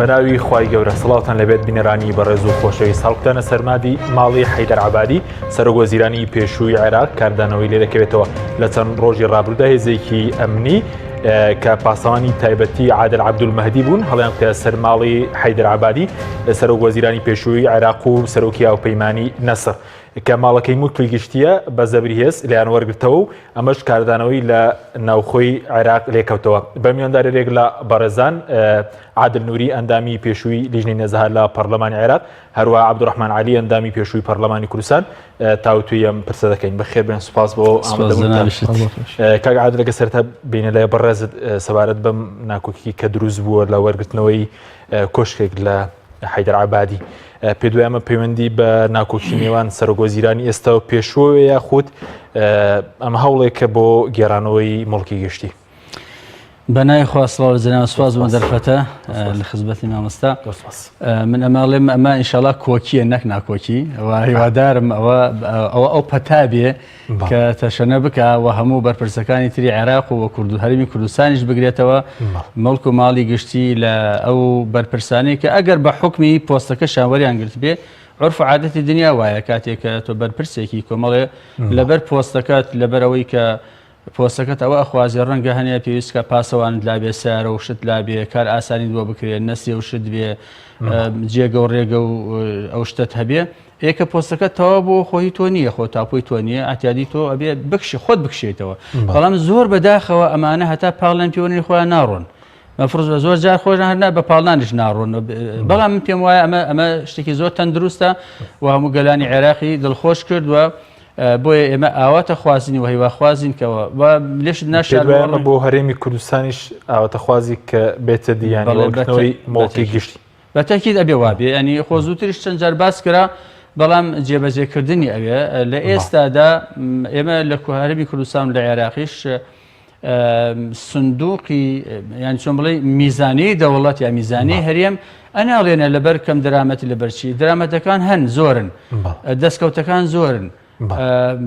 بەناوی خوای گەورە سڵاوتان لەبێت بینەرانی بەڕێز و خۆشەویست هەڵبژاردنە سەرمادی ماڵی حەیدەر عەبادی سەرۆکوەزیرانی پێشووی عێراق کاردانەوەی لێ دەکەوێتەوە لە چەند ڕۆژی ڕابردوودا هێزێکی ئەمنی کە پاسەوانی تایبەتی عادل عەبدولمەهدی بوون هەڵیان کە سەر ماڵی حەیدەر عەبادی سەرۆکوەزیرانی پێشووی عێراق و سەرۆکی هاوپەیمانی نەسر کە ماڵەکەی موکلی گشتیە بە زەبری هێز لەیان وەرگرتەوە و ئەمەش کاردانەوەی لە ناوخۆی عێراق لێکەوتەوە بە میواندارێک لە بەڕێزان عادل نووری ئەندامی پێشووی لیژنەی نەزەهات لە پەرلەمانی عێراق هەروەها عەبدوڕەحمان عەلی ئەندامی پێشووی پەرلەمانی کوردستان تاوتوی ئەم پرسە دەکەین بەخێر بێن سوپاس بۆ ئامادەبوونتان کاک عادل لەگە سەرتا بینە لای بەڕێزت سەبارەت بەم ناکۆکی کە دروست بووە لە وەرگرتنەوەی کۆشکێک لە حەیدەر عەبادی پێ دوای ئەمە پەیوەندی بە ناکۆکی نێوان سەرۆکوەزیرانی ئێستا و پێشووە یاخود ئەمە هەوڵێکە بۆ گێڕانەوەی مڵکی گشتی بەنای خوا سڵاو جەناب سوپاس بۆ دەرفەتە لە خزمەتی مامۆستا من ئەماڵێم ئەمە ئینشاڵڵا کۆکیە نەک ناکۆکی و هیوادارم ئەو پەتا بێ کە تەشەنە بکە و هەموو بەرپرسەکانی تری عێراق و هەرێمی کوردستانیش بگرێتەوە مەڵک و ماڵی گشتی لە ئەو بەرپرسانی کە ئەگەر بە حوکمی پۆستەکە شانوەریان گرت بێ عرف و عادەتی دنیا وایە کاتێک کە تۆ بەرپرسێکی کۆمەڵێ لەبەر پۆستەکەت لەبەرەوەی کە پۆستەکەت ئەوە ئەخوازی ڕەنگە هەنێ پێویستکە پاسەوانت لابێ سارە و شت لابێ کار ئاسانی بۆ بکرێت نەسی و شت بێ جێگە و ڕێگە و ئەو شتت هەبێ ئێکە پۆستەکەت تەوا بۆ خۆی تۆ نییە خۆ تاپۆی تۆ نییە ئاتیادی تۆ ئەبێ بکشی خۆت بکشێتەوە بەڵام زۆر بەداخەوە ئەمانە هەتا پاڵیان پێوەنی خۆیان ناڕۆن مەفرۆز بە زۆر جار خۆشان هەرنا بە پاڵنانیش ناڕۆن بەڵام من پێم وایە ئەمە شتێکی زۆر تەندروستە و هەموو گەلانی عێراقی دڵخۆش کردووە بۆیە ئێمە ئاواتە خوازیینی و هیواخوازین کەەوە لێشت ناشارمە بۆ هەرێمی کوردستانیش ئاواتە خوازی کە بێتە دییانەوەی مڵکی گشتی بەتەکیید ئەبێ وابێ ینی خۆ زووتریش چەند جار باس کرا بەڵام جێبەجێکردنی ئەوێ لە ئێستادا ئێمە لە هەرێمی کوردستان لە عێراقیش سندوقی یان چۆن بڵێ میزانەی دەوڵەت یا میزانەی هەرێم ئەناڵێنە لەبەر کەم دەرامەتی لەبەرچی دەرامەتەکان هەن زۆرن دەستکەوتەکان زۆرن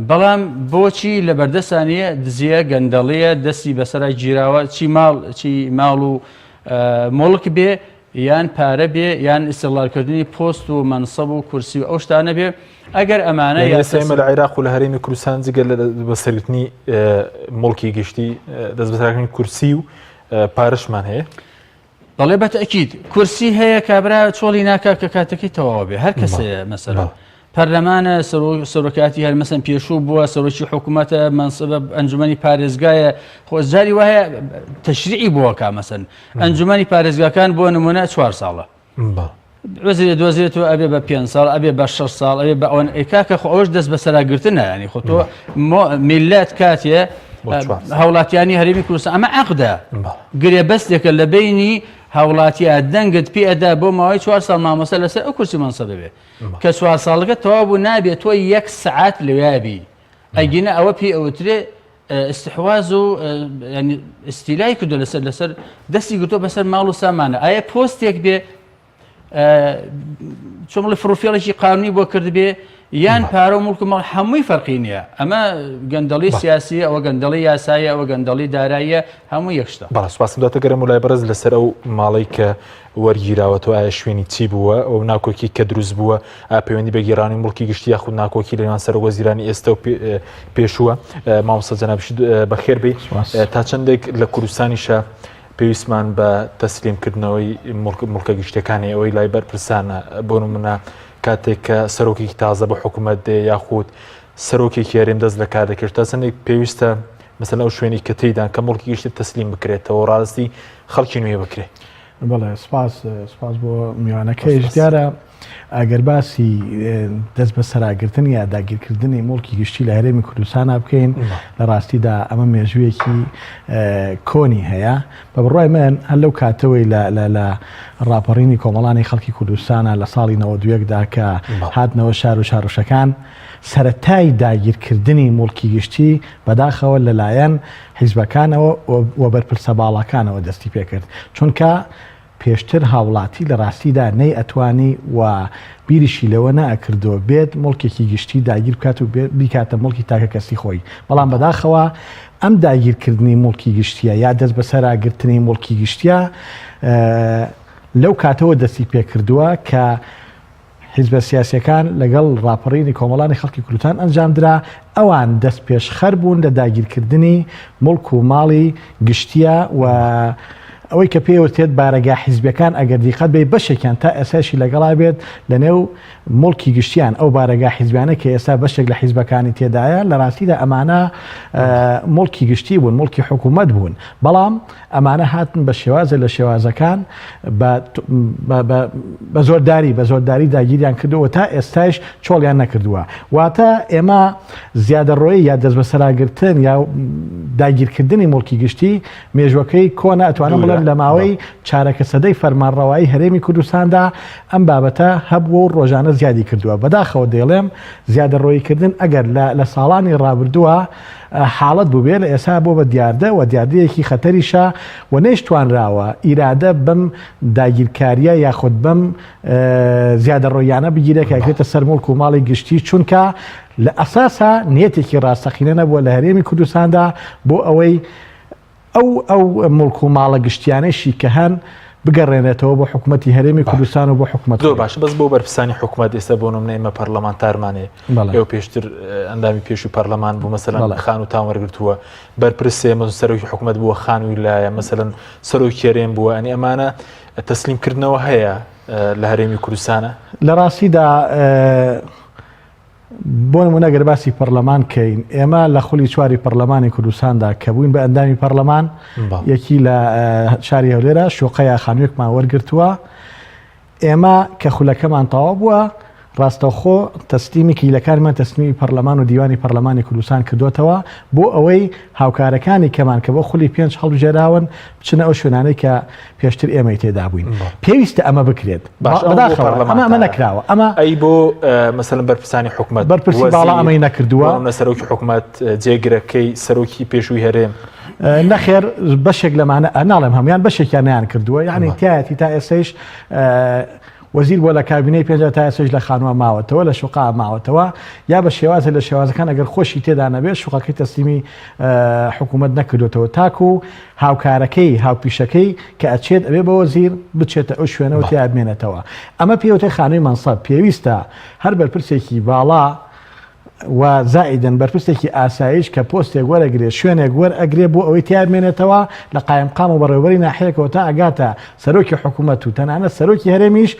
بەڵام بۆچی لە بەردەستانیە دزیە گەندەڵەیە دەستی بەسەرای گیراوە چی ماڵ و مڵک بێ یان پارە بێ یان ئیستیغلالکردنی پۆست و مەنسەب و کورسی و ئەو شتانە بێ ئەگەر ئەمانە ئێمە لە عێراق و لە هەرێمی کوردستان جگە لە بەسەرگرتنی مڵکی گشتی دەست بەسەرکردنی کورسی و پارەشمان هەیە بەڵێ بەتەکید کورسی هەیە کابرا چۆڵی ناکات کە کاتەکەی تەواو بێ هەر کەسەیە مەسەلا پەرلەمانە سەرۆکاتی هەر مەسەن پێشوو بووە سەرۆکی حکوومەتە مەنسەبە ئەنجومەنی پارێزگایە خۆزاری وایە تەشریعی بووەکە مەسەن ئەنجومەنی پارێزگاکان بۆ نمونە 4 ساڵە وەزیرە دۆزرێتەوە ئەبێ بە 5 ساڵ ئەبێ بە 6 ساڵ ئەبێ بە ئەوەن ئێکاکە خۆ ئەوش دەست بەسەراگرتنە ینی خۆ تۆ میلەت کاتێ هاوڵاتیانی هەرێمی کوردستان ئەمە عەقدە گرێ بەستێکە لە بینی هاوڵاتیە دەنگت پێدا بۆ ماوەی 4 ساڵ مامۆستا لەسەر ئەو کورسی مەنسەب بێ کە 4 ساڵەکە تەواو بوو نابێت تۆ 1 سەعات لەوێبی ئەگینە ئەوە پێی ئەوترێ استحواز و ینی ئیستیلای کردو لەسەر دەستی گرتۆ بەسەر ماڵ و سامانە ئایا پۆستێک بێ چۆن بڵێ فڕوفێڵێکی قانونی بۆ کرد بێ یان پارە و مڵک و ماڵ هەمووی فەرقی نییە ئەمە گەندەڵی سیاسی ئەوە گەندەڵی یاسایە ئەوە گەندەڵی داراییە هەموو یەکشتە بەڵام سوپاسم داتە گەرم و لای بەرز لەسەر ئەو ماڵی کە وەرگیراوەتەوە ئایا شوێنی چی بووە ئەو ناکۆکی کە دروست بووە پەیوەندی بە گێڕانی مڵکی گشتی یاخود ناکۆکی لەنێوان سەرۆکوەزیرانی ئێستا و پێشووە مامۆستا جەنابی بەخێر بێ تا چەندێک لە کوردستانیشە پێویستمان بە تەسلیمکردنەوەی مڵکە گشتەکانی ئەوەی لای بەرپرسانە بۆ نمونە کاتێک کە سەرۆکێکی تازە بە حکوومەت دێ یاخود سەرۆکێکی هەرێم دەست لە کار دەکرد تا چەندێک پێویستە مەسەلا ئەو شوێنی کە تێیدان کە مڵکی گشتی تەسلیم بکرێتەوە ڕاستی خەڵکی نوێ بکرێت بەڵێ سپاس بۆ میوانەکەیش دیارە ئەگەر باسی دەست بە سەراگرتن یا داگیرکردنی مڵکی گشتی لە هەرێمی کوردستان بکەین لە ڕاستیدا ئەمە مێژوویەکی کۆنی هەیە بە بڕای من هەر لەو کاتەوەی لە ڕاپەڕینی کۆمەڵانی خەڵکی کوردستانە لە ساڵی 92دا کە هاتنەوە شار و شارۆشەکان سەرەتای داگیرکردنی مڵکی گشتی بەداخەوە لەلایەن حیزبەکانەوە و بەرپرسە باڵەکانەوە دەستی پێکرد چونکە پێشتر هاوڵاتی لە ڕاستیدا نەی ئەتوانی و بیریشی لەوە نەئەکردەوە بێت مڵکێکی گشتی داگیر بکات و بیکاتە مڵکی تاکە کەسی خۆی بەڵام بەداخەوە ئەم داگیرکردنی مڵکی گشتیە یا دەست بەسەراگرتنی مڵکی گشتیە لەو کاتەوە دەستی پێکردووە کە حیزبە سیاسیەکان لەگەڵ ڕاپەڕینی کۆمەڵانی خەڵکی کوردستان ئەنجامدرا ئەوان دەست پێشخەر بوون لە داگیرکردنی مڵک و ماڵی گشتیە و ئەوەی کە پێوتێت بارەگا حیزبەکان ئەگەر دیقەت بێ بەشێکیان تا ئێساشی لەگەڵا بێت لە نێو مڵکی گشتیان ئەو بارەگا حیزبیانە کە ئێستا بەشێک لە حیزبەکانی تێدایە لە ڕاستیدا ئەمانە مڵکی گشتی بوون مڵکی حکوومەت بوون بەڵام ئەمانە هاتن بە شێوازە لە شێوازەکان بە زۆرداری داگیریان کردووە تا ئێستاش چۆڵیان نەکردووە واتە ئێمە زیادەڕۆیی یا دەست بە سەراگرتن یا داگیرکردنی مڵکی گشتی مێژوەکەی کۆنا ئەتوانم بڵێم لە ماوەی چارەکە سەدەی فەرمانڕەوایی هەرێمی کوردستاندا ئەم بابەتە هەبووە و ڕۆژانە زیادی کردووە بەداخەوە دەڵێم زیادەڕۆیکردن ئەگەر لە ساڵانی ڕابردووە حاڵەت بووبێ لە ئێسا بۆ بە دیاردە و دیاردەیەکی خەتەریشە و نەیشتوانراوە ئیرادە بەم داگیرکاریە یاخود بەم زیادەڕۆیانە بگیرێت کە ئەکرێتە سەر مڵک و ماڵی گشتی چونکە لە ئەساسا نیەتێکی ڕاستەقینە نەبووە لە هەرێمی کوردستاندا بۆ ئەوەی ئەو مڵک و ماڵە گشتیانەشی کە هەن بگەڕێنێتەوە بۆ حکوومەتی هەرێمی کوردستان و بۆ حکوومەت زۆر باش بەس بۆ بەرپرسانی حکوومەت ئێستا بۆ نمونە ئێمە پەرلەمانتارمانێ ئێوە پێشتر ئەندامی پێشووی پەرلەمان بوو مەسەلەن خان و تام وەرگرتووە بەرپرسێ سەرۆکی حکوومەت بووە خان و ویلایە مەسەلەن سەرۆکی هەرێم بووە ئەنی ئەمانە تەسلیمکردنەوە هەیە لە هەرێمی کوردستانە لە ڕاستیدا بۆ نمونە گەر باسی پەرلەمان کەین ئێمە لە خولی چواری پەرلەمانی کوردستاندا کە بووین بە ئەندامی پەرلەمان یەکی لە شاری هەولێرە شۆقەیە خانوویەکمان وەرگرتووە ئێمە کە خولەکەمان تەواو بووە ڕاستەوخۆ تەسلیمی کیلەکانمان تەسلیمی پەرلەمان و دیوانی پەرلەمانی کوردستان کردوتەوە بۆ ئەوەی هاوکارەکانی کەمان کە بۆ خولی 5 هەڵبژێراون بچنە ئەو شوێنانەی کە پێشتر ئێمەی تێدا بووین پێویستە ئەمە بکرێت ئەمە نەکراوە ئەمە ئەی بۆ مەسەلەن بەرپرسانی حکوومەت بەرپرسی باڵا ئەمەی نەکردووە سەرۆکی حکوومەت جێگرەکەی سەرۆکی پێشووی هەرێم نەخێر بەشێک لەمانە ناڵێم هەمویان بەشێکیان نیان کردووە یعنی تایەتی تا ئێسش وەزیر بۆ لە کابینەی پێنج تا ئێسش لە خانووە ماوەتەوە لە شوقا ماوەتەوە یا بە شێوازە لە شێوازەکان ئەگەر خۆشی تێدا نەبێت شوقەکەی تەسلیمی حکوومەت نەکردوێتەوە تاکو و هاوکارەکەی هاوپیشەکەی کە ئەچێت ئەبێ بە وەزیر بچێتە ئەو شوێنەوە تیابمێنێتەوە ئەمە پێوتەی خانووی مەنسەب پێویستە هەر بەرپرسێکی باڵا و زائیدن بەرپرسێکی ئاسایش کە پۆستێک وەرەگرێ شوێنێک وەرئەگرێ بۆ ئەوەی تیابمێنێتەوە لە قایمقام و بەڕێوەبەری ناحەیەکەوە تا ئەگاتە سەرۆکی حکوومەت و تەنانەت سەرۆکی هەرێمیش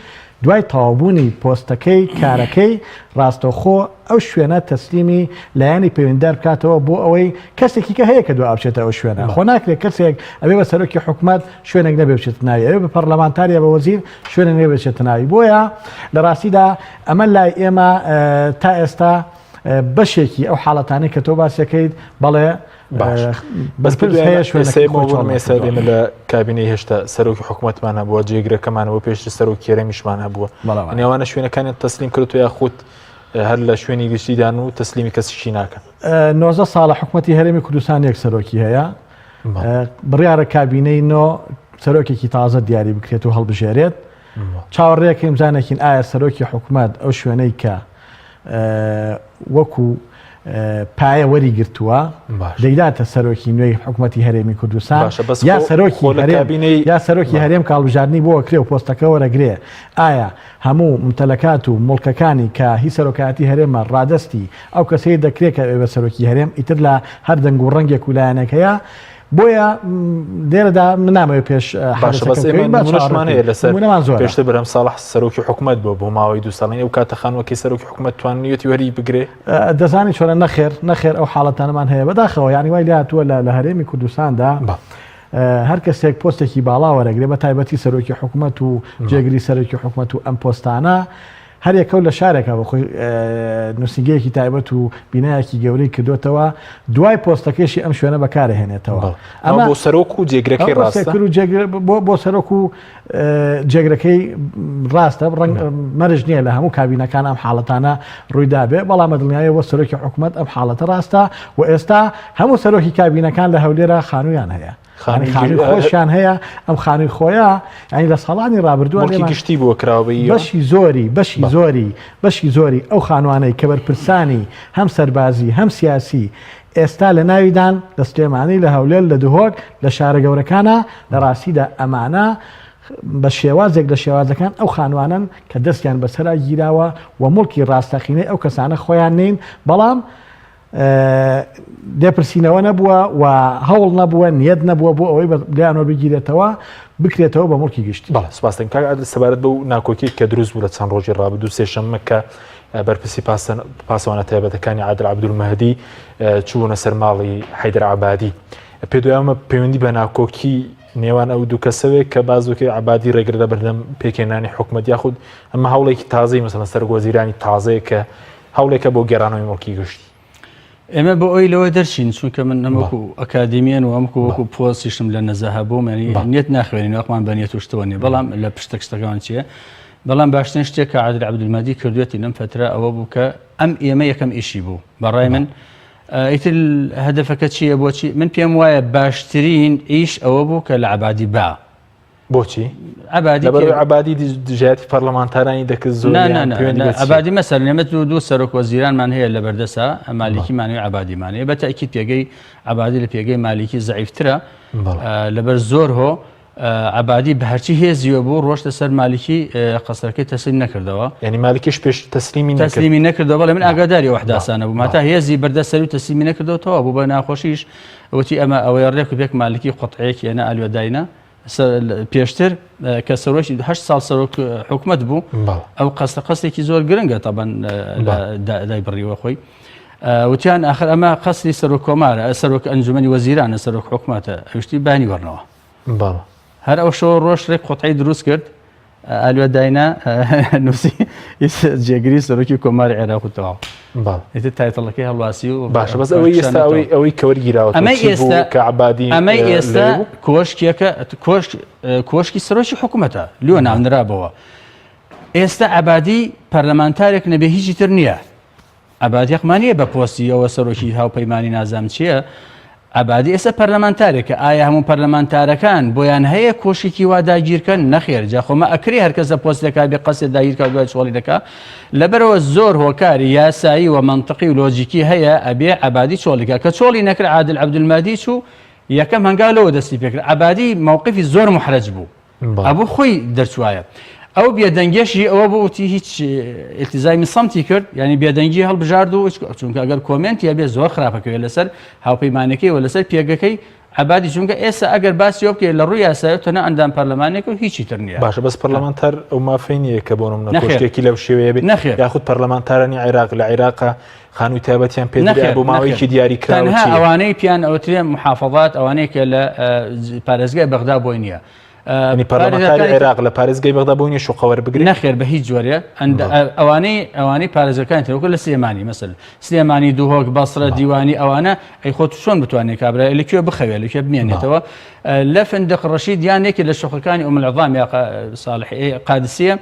دوای تەواوبوونی پۆستەکەی کارەکەی ڕاستەوخۆ ئەو شوێنە تەسلیمی لایەنی پەیوەندیدار بکاتەوە بۆ ئەوەی کەسێکی کە هەیە کە دو ئابچێتە ئەو شوێنە خۆ ناکرێت کەسێک ئەبێ بە سەرۆکی حکوومەت شوێنێک نەبێ بچێت ناوی ئەوێ بە پەرلەمانتاریە بە وەزیر شوێنێک نەبێ بچێتە ناوی بۆیە لە ڕاستیدا ئەمە لای ئێمە تا ئێستا بەشێکی ئەو حاڵەتانەی کە تۆ باسیەکەیت بەڵێ مێسەێمە لە کابینەی هێشتا سەرۆکی حکوومەتمان هەبووە جێگرەکەمانەوە پێشتر سەرۆکی هەرێمیشمان هەبووە نێوانە شوێنەکانیان تەسلیم کردو یا خودت هەر لە شوێنی گشتیدان و تەسلیمی کەسیشی ناکەن 90 ساڵە حکوومەتی هەرێمی کوردستان یەک سەرۆکی هەیە بڕیارە کابینەی نۆ سەرۆکێکی تازە دیاری بکرێت و هەڵبژێرێت چاوەڕێیەکە ئیمزانێکین ئایا سەرۆکی حکوومەت ئەو شوێنەی کە وەکو پایە وەری گرتووە دەیداتە سەرۆکی نوێی حکوومەتی هەرێمی کوردستان یا سەرۆکی هەرێم کاڵبژاردننی بۆ کرێ و پۆستەکە وەرەگرێ ئایا هەموو متەلەکات و مڵکەکانی کە هی سەرۆکاتی هەرێمە ڕادستی ئەو کەسەی دەکرێت کە بە سەرۆکی هەرێم ئیتر لە هەر دەنگ و ڕەنگێک و لایەنەکەیە بۆیە لێرەدا منامەوە پێش حشمان هەیە لەسەر پێشتر بەرەم ساڵح سەرۆکی حکوومەت بۆ ماوەی 2 ساڵین ئەو کاتە خانوەکەی سەرۆکی حکوومەت توانێتی وەری بگرێ دەزانی چۆنە نەخێر ئەو حاڵەتانەمان هەیە بەداخەوە یانی وای لاتووە لە هەرێمی کوردستاندا هەر کەسێک پۆستێکی باڵا وەرەگرێ بە تایبەتی سەرۆکی حکوومەت و جێگری سەرۆکی حکوومەت و ئەم پۆستانە هەر یەکەو لە شارێکە بە خۆی نووسنگەیەکی تایبەت و بینایەکی گەورەی کردوتەوە دوای پۆستەکەشی ئەم شوێنە بەکارهێنێتەوە ئەمە بۆ سەرۆک و جێگرەکەی ڕاستە بۆ سەرۆک و جێگرەکەی ڕاستە مەرج نییە لە هەموو کابینەکان ئەم حاڵەتانە ڕوویدا بێ بەڵام دڵنیایە بۆ سەرۆکی حکوومەت ئەم حاڵەتە ڕاستە و ئێستا هەموو سەرۆکی کابینەکان لە هەولێرە خانوویان هەیە خانووی خۆشیان هەیە ئەم خانووی خۆیە ینی لە ساڵانی ڕابردووە گشتی بووە کراوەی بەشی زۆری ئەو خانوانەی کە بەرپرسانی هەم سەربازی هەم سیاسی ئێستا لە ناویدان لە سلێمانی لە هەولێر لە دهۆک لە شارە گەورەکانە لە ڕاستیدا ئەمانە بە شێوازێک لە شێوازەکان ئەو خانوانن کە دەستیان بەسەرا گیراوە و مڵکی ڕاستەقینەی ئەو کەسانە خۆیان نین بەڵام دێپرسینەوە نەبووە و هەوڵ نەبووە نیەت نەبووە بۆ ئەوەی لایەنەوە بگیرێتەوە بکرێتەوە بە مڵکی گشتی. بەڵێ سپاسدەکەم کاک عادل سەبارەت بەو ناکۆکی کە دروست بوو لە چەند ڕۆژی ڕابردوو سێشەممە کە بەرپرسی پاسەوانە تایبەتەکانی عادل عەبدولمەهدی چوونە سەر ماڵی حەیدەر عەبادی پێ دوایەمە پەیوەندی بە ناکۆکی نێوان ئەو دوو کەسەوەی کە بازوکەی عەبادی ڕێگر لە بەردەم پێکێنانی حکومەت یاخود ئەمە هەوڵێکی تازەی مەسەڵەن سەرۆکوەزیرانی تازەیە کە هەوڵێکە بۆ گێڕانەوەی مڵکی گشتی. ئێمە بۆ ئەوی لەوە دەرچین چونکە من ئەمەکو ئەکادیمیان و ئەمکو وەکو پۆستیشم لە نەزەها بووم نیەت ناخوێنین وەقمان بە نیەت شتەوە نیە بەڵام لە پشتە شتەکان چییە بەڵام باشترین شتێک کە عادل عەبدولمەهدی کردوێتی لەم فترە ئەوە بوو کە ئەم ئێمە یەکەم ئیشی بوو بەڕای من ئیتر هەدەفەکە چییە بۆچی من پێم وایە باشترین ئیش ئەوە بوو کە لە عەبادی با بۆچی؟ عەبادی دژایەتی پەرلەمانتارانی دەکرد زۆر عەبادی مەسەلەن ئێمە دوو سەرۆک وەزیرانمان هەیە لە بەردەسا مالیکیمانەوەی عەبادیمانەیە بە تەئکید پێگەی عەبادی لە پێگەی مالیکی زەعیفترە لەبەر زۆر هۆ عەبادی بە هەرچی هێزیوە بوو ڕۆشتە سەر مالیکی قەسرەکەی تەسلیم نەکردەوە یعنی مالیکیش پێش تەسلیمی نەکردەوە بەڵێ من ئاگاداری ئەوەحداسانە بوو ماتا هێزی بەردەسەر و تەسلیمی نەکردەوەتەوە بوو بە ناخۆشیش وتی ئەمە ئەوەی ڕێک و پێک مالیکی قوتعەیەکی ئەنە ئالوێداینە پێشتر کە سەرۆکی 8 ساڵ سەرۆک حکومەت بوو ئەو قەستێکی زۆر گرنگە تەبەن لای بڕیوە خۆی وتیان ئاخر ئەمە قەسری سەرۆک کۆمارە سەرۆک ئەنجومەنی وەزیرانە سەرۆک حکومەتە ئەوشتی بانی وەرنەوە هەر ئەو شەوە ڕۆژ ڕێک قوتعی دروست کرد ئالوێداینە نووسی جێگیری سەرۆکی کۆماری عێراق و تەواو ئیتر تایتڵەکەی هەڵواسی و باشە بەس ئەوەی ئێستا ئەوەی کە وەرگیراوە کە عەبادی ئەمەی ئێستا کۆشکێکە کۆشکی سەرۆکی حکومەتە لێوە ناونرابەوە ئێستا عەبادی پەرلەمانتارێک نەبێ هیچی تر نییە عەبادی یەقمانیە بە پۆستی ئەوە سەرۆکی هاوپەیمانی نازام چییە عەبادی ئێستا پەرلەمانتارێکە ئایا هەموو پەرلەمانتارەکان بۆیان هەیە کۆشێکی وا داگیرکەن نەخێر جاخۆمە ئەکری هەرکەسە پۆستێکا بێ قەسێ داگیرکە دوای چۆڵی دەکا لەبەرەوە زۆر هۆکاری یاسایی و منطقی و لۆجیکی هەیە ئەبێ عەبادی چۆڵیکە کە چۆڵی نەکرد عادل عەبدولمەهدی چوو یەکەم هەنگاولەوە دەستی پێکرد عەبادی مووقفی زۆر محرەج بوو ئەبوو خۆی دەرچوایە ئەو بێدەنگێشی ئەوە بۆ وتی هیچ ئیلتیزامی سەمتی کرد ینی بێدەنگی هەڵبژارد و چونکە ئەگەر کۆمنتی هەبێ زۆر خراپەکەوێت لەسەر هاوپەیمانەکەی و لەسەر پێگەکەی عەبادی چونکە ئێستا ئەگەر باسی ئەو بکەیت لە ڕووی یاساییەوە تەنها ئەندام پەرلەمانێک و هیچی تر نییە باشە بەس پەرلەمانتار ئەو مافەی نییە کە بۆ نمونە کۆشتێکی لەو شێوەیە بێت یاخود پەرلەمانتارانی عێراق لە عێراقا خانووی تایبەتیان پێ بۆ ماوەیەکی دیاریکراوە ئەوانەی پیان ئەوترێ محافەڵات ئەوانەیە کە لە پارێزگای بەغدا بۆی نییە پەرلەمانتاری عێراق لە پارێزگای بەغدا بوونی شوقەوەر بگرێت نەخێر بە هیچ جۆرێ ئەوانەی پارێزەکانی ترۆکە لە سلێمانی مەسەل سلێمانی دووهۆک بەسرە دیوانی ئەوانە ئەی خۆت چۆن بتوانێت کابرا لەکوێ بخەوێت لەکوێ بمێنێتەوە لە فندق ڕەشید یانێکی لە شوقەکانی ئومالعظام یا ساڵحی قادسیە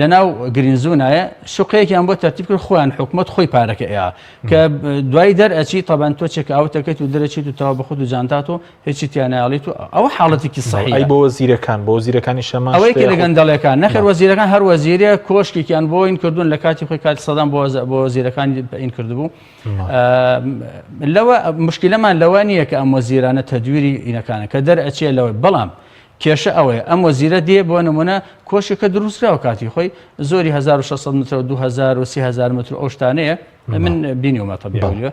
لەناو گرینزونایە شوقەیەکیان بۆ تەرتیب کرد خۆیان حکومەت خۆی پارەکە ئێ کە دوای دەرئەچی تەبەن تۆ چێک ئاوتەکەیت و دەرەچیت و تەوا بەخۆت و جانتات و هیچی تیانەیاڵیت و ئەوە حاڵەتێکی صحیحە بۆ وەزیرەکان بۆ وەزیرەکانی شەماش ئەوەی لە گەندەڵەکان نەخێر وەزیرەکان هەر وەزیرە کۆشکێکیان بۆ ئین کردوون لە کاتی خۆی کاتی سەدام بۆ وەزیرەکانی ئین کردبوو لەوە مشکلەمان لەوە نییە کە ئەم وەزیرانە تەدویری ئینەکانە کە دەرئەچێ لەوەی بەڵام کێشە ئەوەیە ئەم وەزیرە دێ بۆ نمونە کۆشێکە دروستراوە کاتی خۆی زۆری 1600 متر و 2000 و 3000 متر ئەو شتانەیە من بینیومە تەبیعیە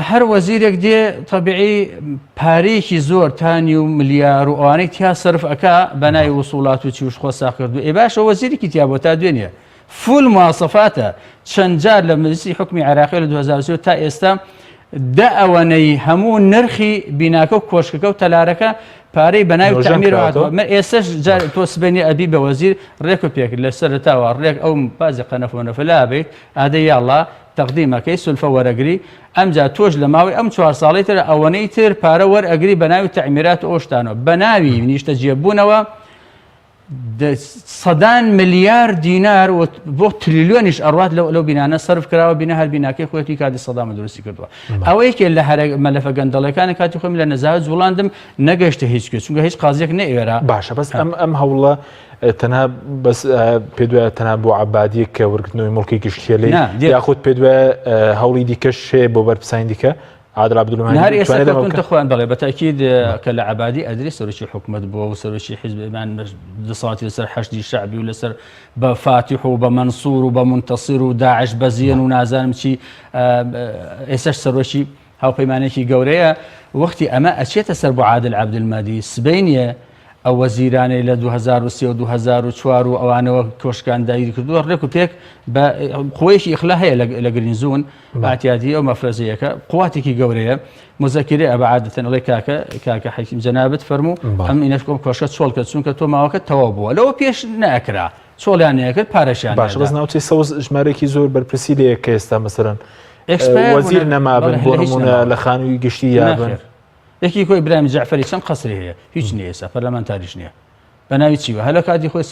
هەر وەزیرێک دێ تەبیعی پارەیەکی زۆر تانی و ملیار و ئەوانەی تیا سرف ئەکا بەنای وسوڵات و چیوش خۆ ساکردو ئێ باشە وەزیرێکی تیا بۆ تا دوێنێ فول مواسەفاتە چەند جار لە مەجلیسی حکمی عێراقی لە 2023 تا ئێستا دا ئەوەنەی هەموو نرخی بیناکە و کۆشکەکە و تەلارەکە پارەی بەناوی تعمیرەوە ئێستش تۆ سبێنی ئەبی بە وەزیر ڕێک و پێکرد لە سەرتاوە ڕێک ئەو بازی قەنەفۆنەفەلا بێت ئادەی یاڵڵا تەقدیمەکەی سولفە وەرەگری ئەمجا تۆش لە ماوەی ئەم 4 ساڵی تر ئەوەنەی تر پارە وەرئەگری بەناوی تعمیرات و ئەوشتانەوە بەناوی نیشتە جێبوونەوە سەدان ملیار دینار بۆ تریلیۆنیش ئەڕوات لەو بینانە سرف کراوە بینە هەر بیناکەی خۆەتی کاتی سەدامە دروستی کردووە ئەوەیەکێ لە هەرە مەلەفە گەندەڵەکانی کاتی خۆم لە نەزاوت وڵاندم نەگەشتە هیچ کێ چونکە هیچ قازێک نەئێرا باشە بەس ئەم هەوڵە تەنها بەس پێ دوایە تەنها بۆ عەبادیەک کە وەرگرتنەوەی مڵکی گشتیە لێ یاخود پێ دوایە هەوڵی دیکەش هەیە بۆ بەرپرسانی دیکە عادل عبدولمهدی نهار ئێستا کەوتونتە خۆیان بەڵێ بەتاکید کە لە عەبادی ئەدرێ سەرۆکی حکومەت بووە و سەرۆکی حیزبمان دەسەڵاتی لەسەر حەشدی شەعبی و لەسەر بە فاتیح و بە مەنسوور و بە منتەسیر و داعش بەزیەن و نازانم چی ئێستاش سەرۆکی هاوپەیمانێکی گەورەیە وەختی ئەمە ئەچێتە سەر بۆ عادل عەبدولمەهدی سبەی نییە ئەو وەزیرانەی لە 2003 و 2004 و ئەوانەوە کۆشکان داگیری کردووە ڕێک و پێک بە خۆیەکی ئیخلا هەیە لە گرینزون ئاتیادی ئەو مەفرەزەیەکە قواتێکی گەورەیە مذەکرێ ئەبە عادەتەن ئەڵێ کاکە حەکیم جەنابەت فەرموو ئەم ئینەشکۆم کۆشکە چۆڵکە چونکە تۆ ماوەکە تەواو بووە لەوە پێش نەکرا چۆڵیان نەکرد پارەشیان باش بەس ناوچەی سەوز ژمارەێکی زۆر بەرپرسی لەیە کە ئێستا مەسەرەن وەزیر نەمابن بۆ نمونە لە خانووی گشتی یابن یەکی خۆی برامی جعفەری چەند قەسری هەیە هیچ نییە ئێستا پەرلەمانتاریش نییە بەناوی چیوە هەلە کاتی خۆی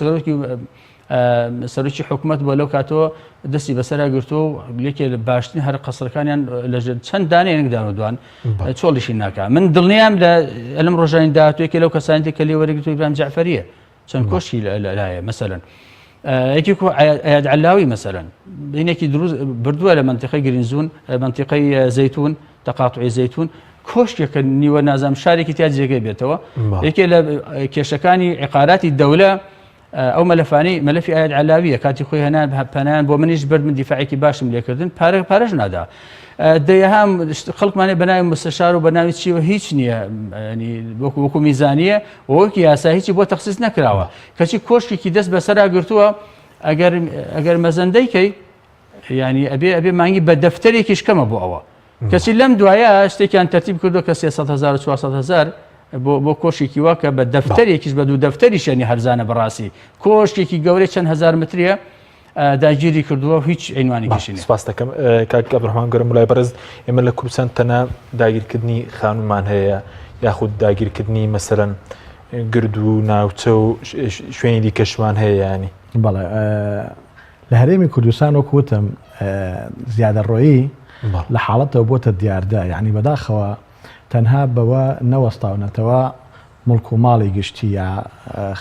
سەرۆکی حکومەت بۆ لەو کاتەوە دەستی بەسەرا گرتو و لێکێ لە باشترین هەر قەسرەکانیان لە چەند دانەیەک داوەدوان چۆڵیشی ناکا من دڵنیام لەم ڕۆژانی داهاتوویەکە لەو کەسانی کە لێ وەرەگرتو ئیبراهیم جعفەریە چەند کۆشی لایە مەسەلەن یەکی عەیاد عەلاوی مەسەلەن بینێکی دروست بردووە لە منتیقەی گرینزون منتیقەی زەیتون تەقاطوعی زەیتون کۆشتێکە نیوە نازام شارێکی تیا جێگەی بێتەوە یەکێ لە کێشەکانی عقاراتی دەولە ئەو مەلەفانەی مەلەفی عەیاد عەلاویە کاتی خۆی هەنان پەنایان بۆ منیش برد من دیفاعێکی باشم لێکردن پارەش نادا دەیەهام خەڵکمانێ بەناوی مستەشار و بەناوی چیوە هیچ نییە وەکو میزانیە وەکی یاسا هیچی بۆ تەخسیس نەکراوە کەچی کۆشتێکی دەست بەسەرا گرتووە ئەگەر مەزەندەیکەی ینی ئەبێ مانگی بە دەفتەرێکیش کەمە بۆ ئەوە کەچی لەم دوایە شتێکیان تەرتیب کردو کە 300,000 400,000 بۆ کۆشێکی واکە بە دەفتەرێکیش بە دوو دەفتەری شەنی هەرزانە بەڕاستی کۆشتێکی گەورەی چەند هزار متریە داگیری کردووە هیچ عینوانێکیشی سپاس دەکەم کاک عەبدوڕەحمان گەورم وڵای بەرز ئێمە لە کوردستان تەنها داگیرکردنی خانومان هەیە یاخود داگیرکردنی مەسەرەن گرد و ناوچە و شوێنی دیکەشمان هەیە ینی بەڵێ لە هەرێمی کوردستان وەکوتم زیادەڕۆیی لە حاڵەتەوە بۆتە دیاردە یعنی بەداخەوە تەنها بەوە نەوەستاونەتەوە مڵک و ماڵی گشتی یا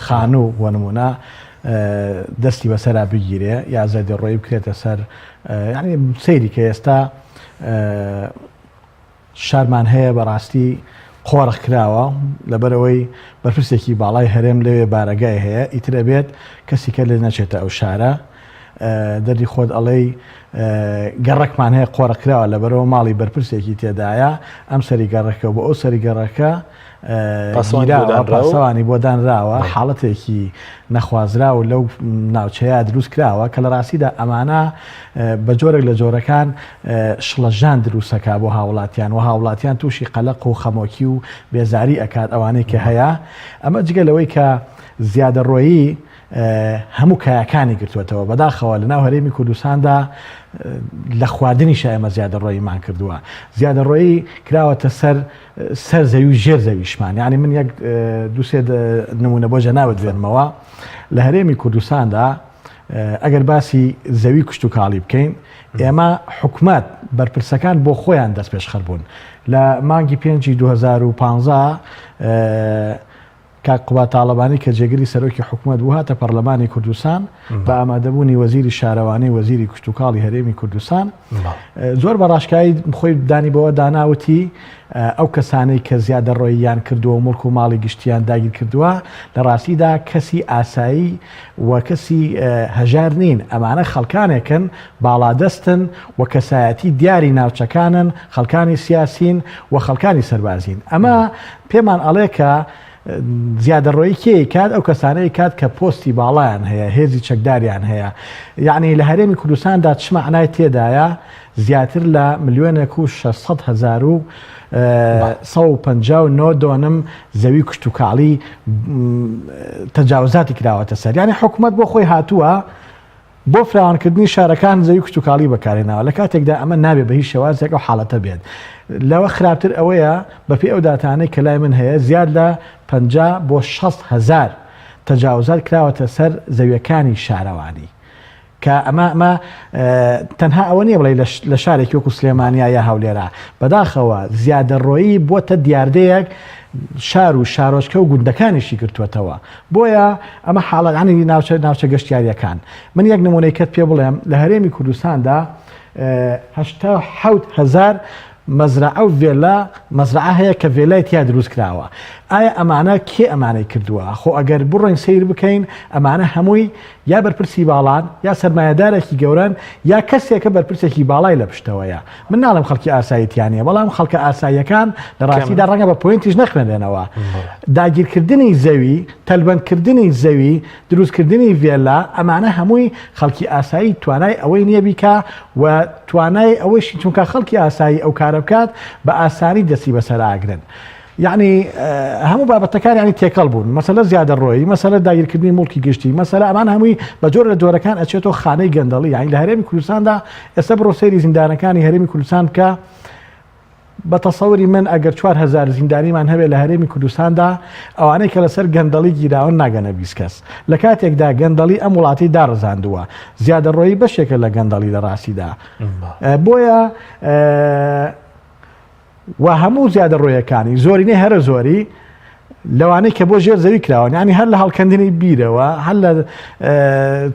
خانوو بۆ نمونە دەستی بەسەرا بگیرێ یا زیادەڕۆیی بکرێتە سەر یعنی سەیری کە ئێستا شارمان هەیە بەڕاستی قۆڕخ کراوە لەبەرەوەی بەرپرسێکی باڵای هەرێم لەوێ بارەگای هەیە ئیترە بێت کەسی کە لێ نەچێتە ئەو شارە دەردی خۆت ئەڵەی گەڕەکمان هەیە قۆڕەکراوە لەبەرەوە ماڵی بەرپرسێکی تێدایە ئەم سەری گەڕەکە بۆ ئەو سەری گەڕەکە پاسەوانی بۆ دانراوە حاڵەتێکی نەخوازرا و لەو ناوچەیە دروست کراوە کە لە ڕاستیدا ئەمانە بە جۆرێک لە جۆرەکان شڵەژان دروستەکە بۆ هاوڵاتیان و هاوڵاتیان تووشی قەلەق و خەمۆکی و بێزاری ئەکات ئەوانەی کە هەیە ئەمە جگە لەوەی کە زیادەڕۆیی هەموو کایەکانی گرتوێتەوە بەداخەوە لە ناو هەرێمی کوردستاندا لە خواردنی ئێمە زیادەڕۆییمان کردووە زیادەڕۆیی کراوەتە سەر زەوی و ژێر زەویشمان یعنی من یەک دووسێ نمونە بۆ جەناوت بێنمەوە لە هەرێمی کوردستاندا ئەگەر باسی زەوی کشت و کاڵی بکەین ئێمە حکومەت بەرپرسەکان بۆ خۆیان دەست پێشخەر بوون لە مانگی 5 2015 کاک قوبات تاڵەبانی کە جێگری سەرۆکی حکومەت بوو هاتە پەرلەمانی کوردستان بە ئامادەبوونی وەزیری شارەوانی وەزیری کشت و کاڵی هەرێمی کوردستان زۆر بە ڕاشکایی خۆی دانیبەوە داناوتی ئەو کەسانەی کە زیادەڕۆییان کردووە مڵک و ماڵی گشتیان داگیر کردووە لە ڕاستیدا کەسی ئاسایی و کەسی هەژار نین ئەمانە خەڵکانێکن باڵادەستن و کەسایەتی دیاری ناوچەکانن خەڵکانی سیاسین و خەڵکانی سەربازین ئەمە پێمان ئەڵێ کە زیادەڕۆیی کێی کات ئەو کەسانەی کات کە پۆستی باڵیان هەیە هێزی چەکداریان هێیە یعنی لە هەرێمی کوردستاندا چ معنای تێدایە زیاتر لە 1,600,159 دۆنم زەوی کشت و کاڵی تەجاوزاتی کراوەتە سەر یعنی حکومەت بۆ خۆی هاتووە بۆ فراوانکردنی شارەکان زەوی کشت و کاڵی بەکارێنەوە لە کاتێکدا ئەمە نابێت بە هیچ شێوازێک ئەو حاڵەتە بێت لەوە خراپتر ئەوەیە بەپێی ئەو داتانەی کە لای من هەیە زیاد لە 50 بۆ 60,000 تەجاوزات کراوەتە سەر زەویەکانی شارەوانی کە ئەمە تەنها ئەوە نییە بڵێ لە شارێکی وەکو سلێمانیا یا هەولێرا بەداخەوە زیادەڕۆیی بۆتە دیاردەیەک شار و شارۆچکە و گوندەکانیشی گرتووەتەوە بۆیە ئەمە حاڵەتانی ناوچە گەشتیاریەکان من یەک نمونەی کەت پێ بڵێم لە هەرێمی کوردستاندا 87,000 مەزرعە و vێلا مەزرعە هەیە کە vێلای تیا دروست کراوە ئایا ئەمانە کێ ئەمانەی کردووە خۆ ئەگەر بڕۆین سیر بکەین ئەمانە هەمووی یا بەرپرسی باڵان یا سەرمایه‌دارێکی گەورن یا کەسێکە بەرپرسێکی باڵای لە پشتەوەیە من ناڵم خەڵکی ئاساییتیانە بەڵام خەڵکە ئاساییەکان لە ڕاستیدا ڕەنگە بە پۆینتیش نەخوێنێنەوە داگیرکردنی زەوی تەلبەندکردنی زەوی دروستکردنی vێلا ئەمانە هەمووی خەڵکی ئاسایی توانای ئەوەی نییە بیکە و توانای ئەوەشی چونکە خەڵکی ئاسایی ئەو کارە بکات بە ئاسانی دەستی بەسەراگرن یعنی هەموو بابەتەکان ینی تێکەڵ بوون مەسەلە زیادە ڕۆیی مەسەلە داگیرکردنی مڵکی گشتی مەسەلە ئەمان هەمووی بە جۆر لە دۆرەکان ئەچێتەوە خانەی گەندەڵی یانی لە هەرێمی کوردستاندا ئێستا بڕۆ سەیری زیندانەکانی هەرێمی کوردستان کە بە تەسەوری من ئەگەر 4000 زیندانیمان هەبێت لە هەرێمی کوردستاندا ئەوانەی کە لەسەر گەندەڵی گیراون ناگەنە 20 کەس لە کاتێکدا گەندەڵی ئەم وڵاتی داڕزاندووە زیادە ڕۆیی بەشێکە لە گەندەڵی لە ڕاستیدا بۆیە و هەموو زیادە ڕۆیەکانی زۆرینەی هەرە زۆری لەوانەی کە بۆ ژێر زەوی کراون ینی هەر لە هەڵکەندنی بیرەوە هەر لە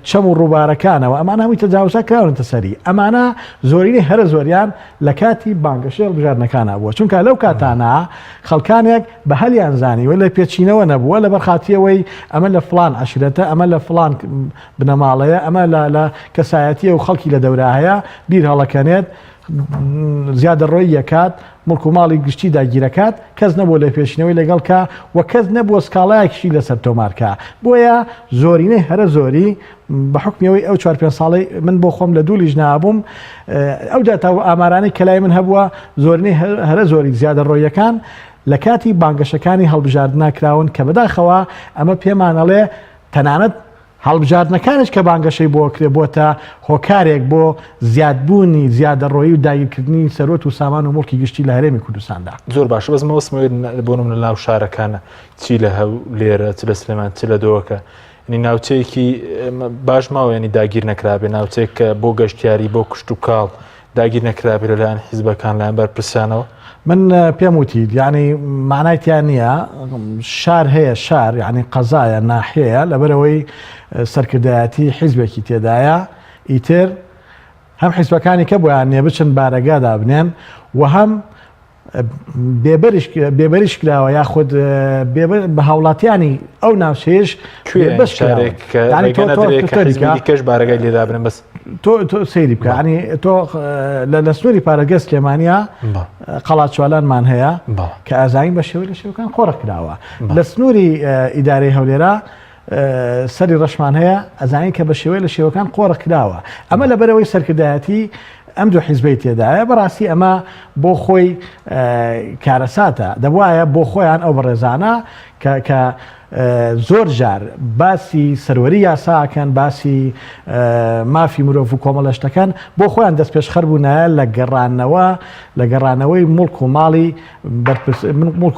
چەم و ڕووبارەکانەوە ئەمان هەمووی تەجاوزا کراونتە سەری ئەمانە زۆرینەی هەرە زۆریان لە کاتی بانگەشەی هەڵبژاردنەکانە بووە چونکە لەو کاتانە خەڵکانێک بە هەلیان زانیوە لە پێچینەوە نەبووە لە بەرخاتیەوەی ئەمە لە فلان عشرەتە ئەمە لە فلان بنەماڵەیە ئەمە لە کەسایەتیە و خەڵکی لە دەورە هەیە بیر هەڵەکەنێت زیادە ڕۆی یەکات مڵک و ماڵی گشتی داگیرەکات کەس نەبوو لە پێشینەوەی لەگەڵکە و کەس نەبووە سکاڵایەکیشی لەسەر تۆمارکە بۆیە زۆرینەی هەرە زۆری بە حکمیەوەی ئەو 4-5 ساڵی من بۆ خۆم لە دوولیژ نابووم ئەو داتا ئامارانەی کەلای من هەبووە زۆرینەی هەرە زۆری زیادە ڕۆیەکان لە کاتی بانگەشەکانی هەڵبژاردنناکراون کە بەداخەوە ئەمە پێمانەڵێ تەنانەت هەڵبژاردنەکانش کە بانگەشەی بۆ کرێ بۆتە هۆکارێک بۆ زیادبوونی زیادە ڕۆیی و داگیرکردنی سەرۆت و سامان و مڵکی گشتی لە هەرێمی کوردستاندا زۆر باشە بەسمەوەسمەوەی بۆنم لە ناو شارەکانە چی لە هەو لێرە چ لە سلێمان چ لە دۆکە نی ناوچەیەکی باش ماوە ینی داگیر نەکرابێ ناوچەیەک کە بۆ گەشتیاری بۆ کشت و کاڵ داگیر نەکرابێ لەلایەن حیزبەکان لایەن بەرپرسیانەوە من پێم وتی ینی معنایتیان نییە شار هەیە شار ینی قەزایە ناحەیە لەبەرەوەی سەرکردایەتی حیزبێکی تێدایە ئیتر هەم حیزبەکانی کە بۆیان نێ بچن بارەگادا بنێن و هەم بێبەریش کراوە یاخود بە هاوڵاتیانی ئەو ناوچەیەش کەش بارەگای لێدا بنن بەس تۆ سەیری بکە ینی تۆ لە سنووری پارەگە سلێمانیا قەڵات چوالانمان هەیە کە ئازایی بە شێوەی لە شێوەکان قۆڕە کراوە لە سنووری ئیدارەی هەولێرە سەری ڕەشمان هەیە ئەزانین کە بە شێوەی لە شێوەکان قۆڕە کراوە ئەمە لەبەرەوەی سەرکردایەتی ئەم دوو حیزبەی تێدایە بەڕاستی ئەمە بۆ خۆی کارەساتە دەبواە بۆ خۆیان ئەو بەڕێزانە کە زۆر جار باسی سەروەری یاساکەن باسی مافی مرۆڤ و کۆمەڵەشتەکان بۆ خۆیان دەست پێشخەر بوونایە لە گەڕانەوەی مڵک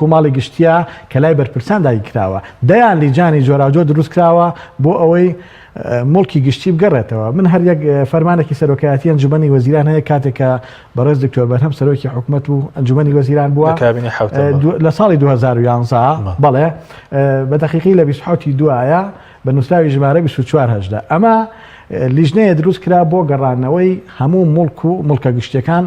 و ماڵی گشتیە کە لای بەرپرسان داگیر کراوە دەیان لیجانی جۆراوجۆ دروست کراوە بۆ ئەوەی مڵکی گشتی بگەڕێتەوە من هەر یەک فەرمانێکی سەرۆکایەتی ئەنجومەنی وەزیران هەیە کاتێکە بەڕێز دکتۆر بەرهەم سەرۆکی حکوومەت و ئەنجومەنی وەزیران بووە لە ساڵی 2011 بەڵێ بە دەقیقی لە 27 دوایە بە نووسراوی ژمارە 24 ئەمە لیژنەیە دروست کرا بۆ گەڕانەوەی هەموو مڵک و مڵکە گشتەکان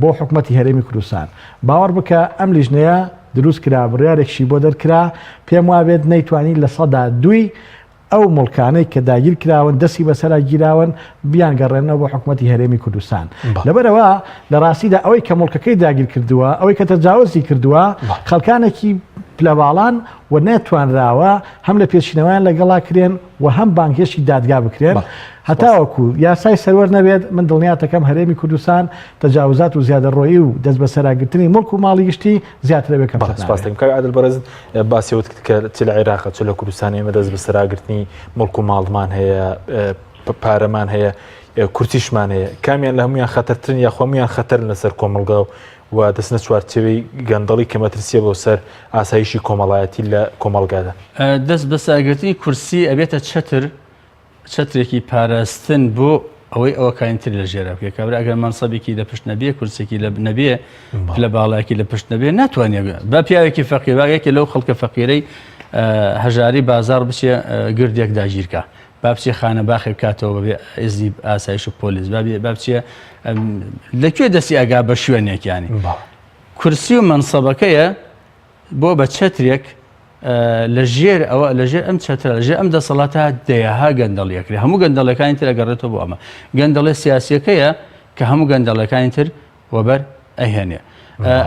بۆ حکوومەتی هەرێمی کوردستان باوەڕ بکە ئەم لیژنەیە دروست کرا بڕیارێکشی بۆ دەرکرا پێم وابێت نەیتوانی لە سەدا دوی ئەو مڵکانەی کە داگیر کراون دەستی بەسەرا گیراون بیان گەڕێنەوە بۆ حکوومەتی هەرێمی کوردستان لەبەرەوە لە ڕاستیدا ئەوەی کە مڵکەکەی داگیر کردووە ئەوەی کە تەجاوزی کردووە خەڵکانێکی پلەباڵان و نێتوانراوە هەم لە پێچینەوەیان لەگەڵا کرێن و هەم بانگێشی دادگا بکرێن هەتاوەکو یاسای سەروەر نەبێت من دڵنیاتەکەم هەرێمی کوردستان تەجاوزات و زیادە ڕۆیی و دەست بەسەراگرتنی مڵک و ماڵی گشتی زیاتر بێکم عادل بەڕێز باسیەوت کە چ لە عێراق چ لە کوردستان ئێمە دەست بەسەراگرتنی مڵک و ماڵمان هەیە پارەمان هەیە کورتیشمان هەیە کامیان لە هەمویان خەتەرترن یا خۆمیان خەتەر لەسەر کۆمەلگا و دەستنە چوارچێوەی گەندەڵی کە مەترسیە بۆ سەر ئاسایشی کۆمەڵایەتی لە کۆمەلگادا دەست بەسەرگرتنی کورسی ئەبێتە چەترێکی پاراستن بۆ ئەوەی ئەوە کاینتر لە ژێرە بکە کابرا ئەگەر مەنسەبێکی لە پشت نەبێ کورسێکی لە نەبێ لە باڵایەکی لە پشت نەبێ ناتوانێت بە پیاوێکی فەقیر واگەیەکی لەو خەڵکە فەقیرەی هەژاری بازار بچێ گردێک داگیرکە بابچی خانە باخی بکاتەوە بێ ئێزی ئاسایش و پۆلیس بابچیە لەکوێ دەستی ئەگا بە شوێنێکیانی کورسی و منسەبەکەیە بۆ بە چەترێک لە ژێر ئەم چەترە لە ژێر ئەم دەسەڵاتە دەیەها گەندەڵیەکری هەموو گەندەڵەکانی تر ئەگەڕێتەوە بۆ ئەمە گەندەڵی سیاسیەکەیە کە هەموو گەندەڵەکانی تر وەبەر ئەهێنێ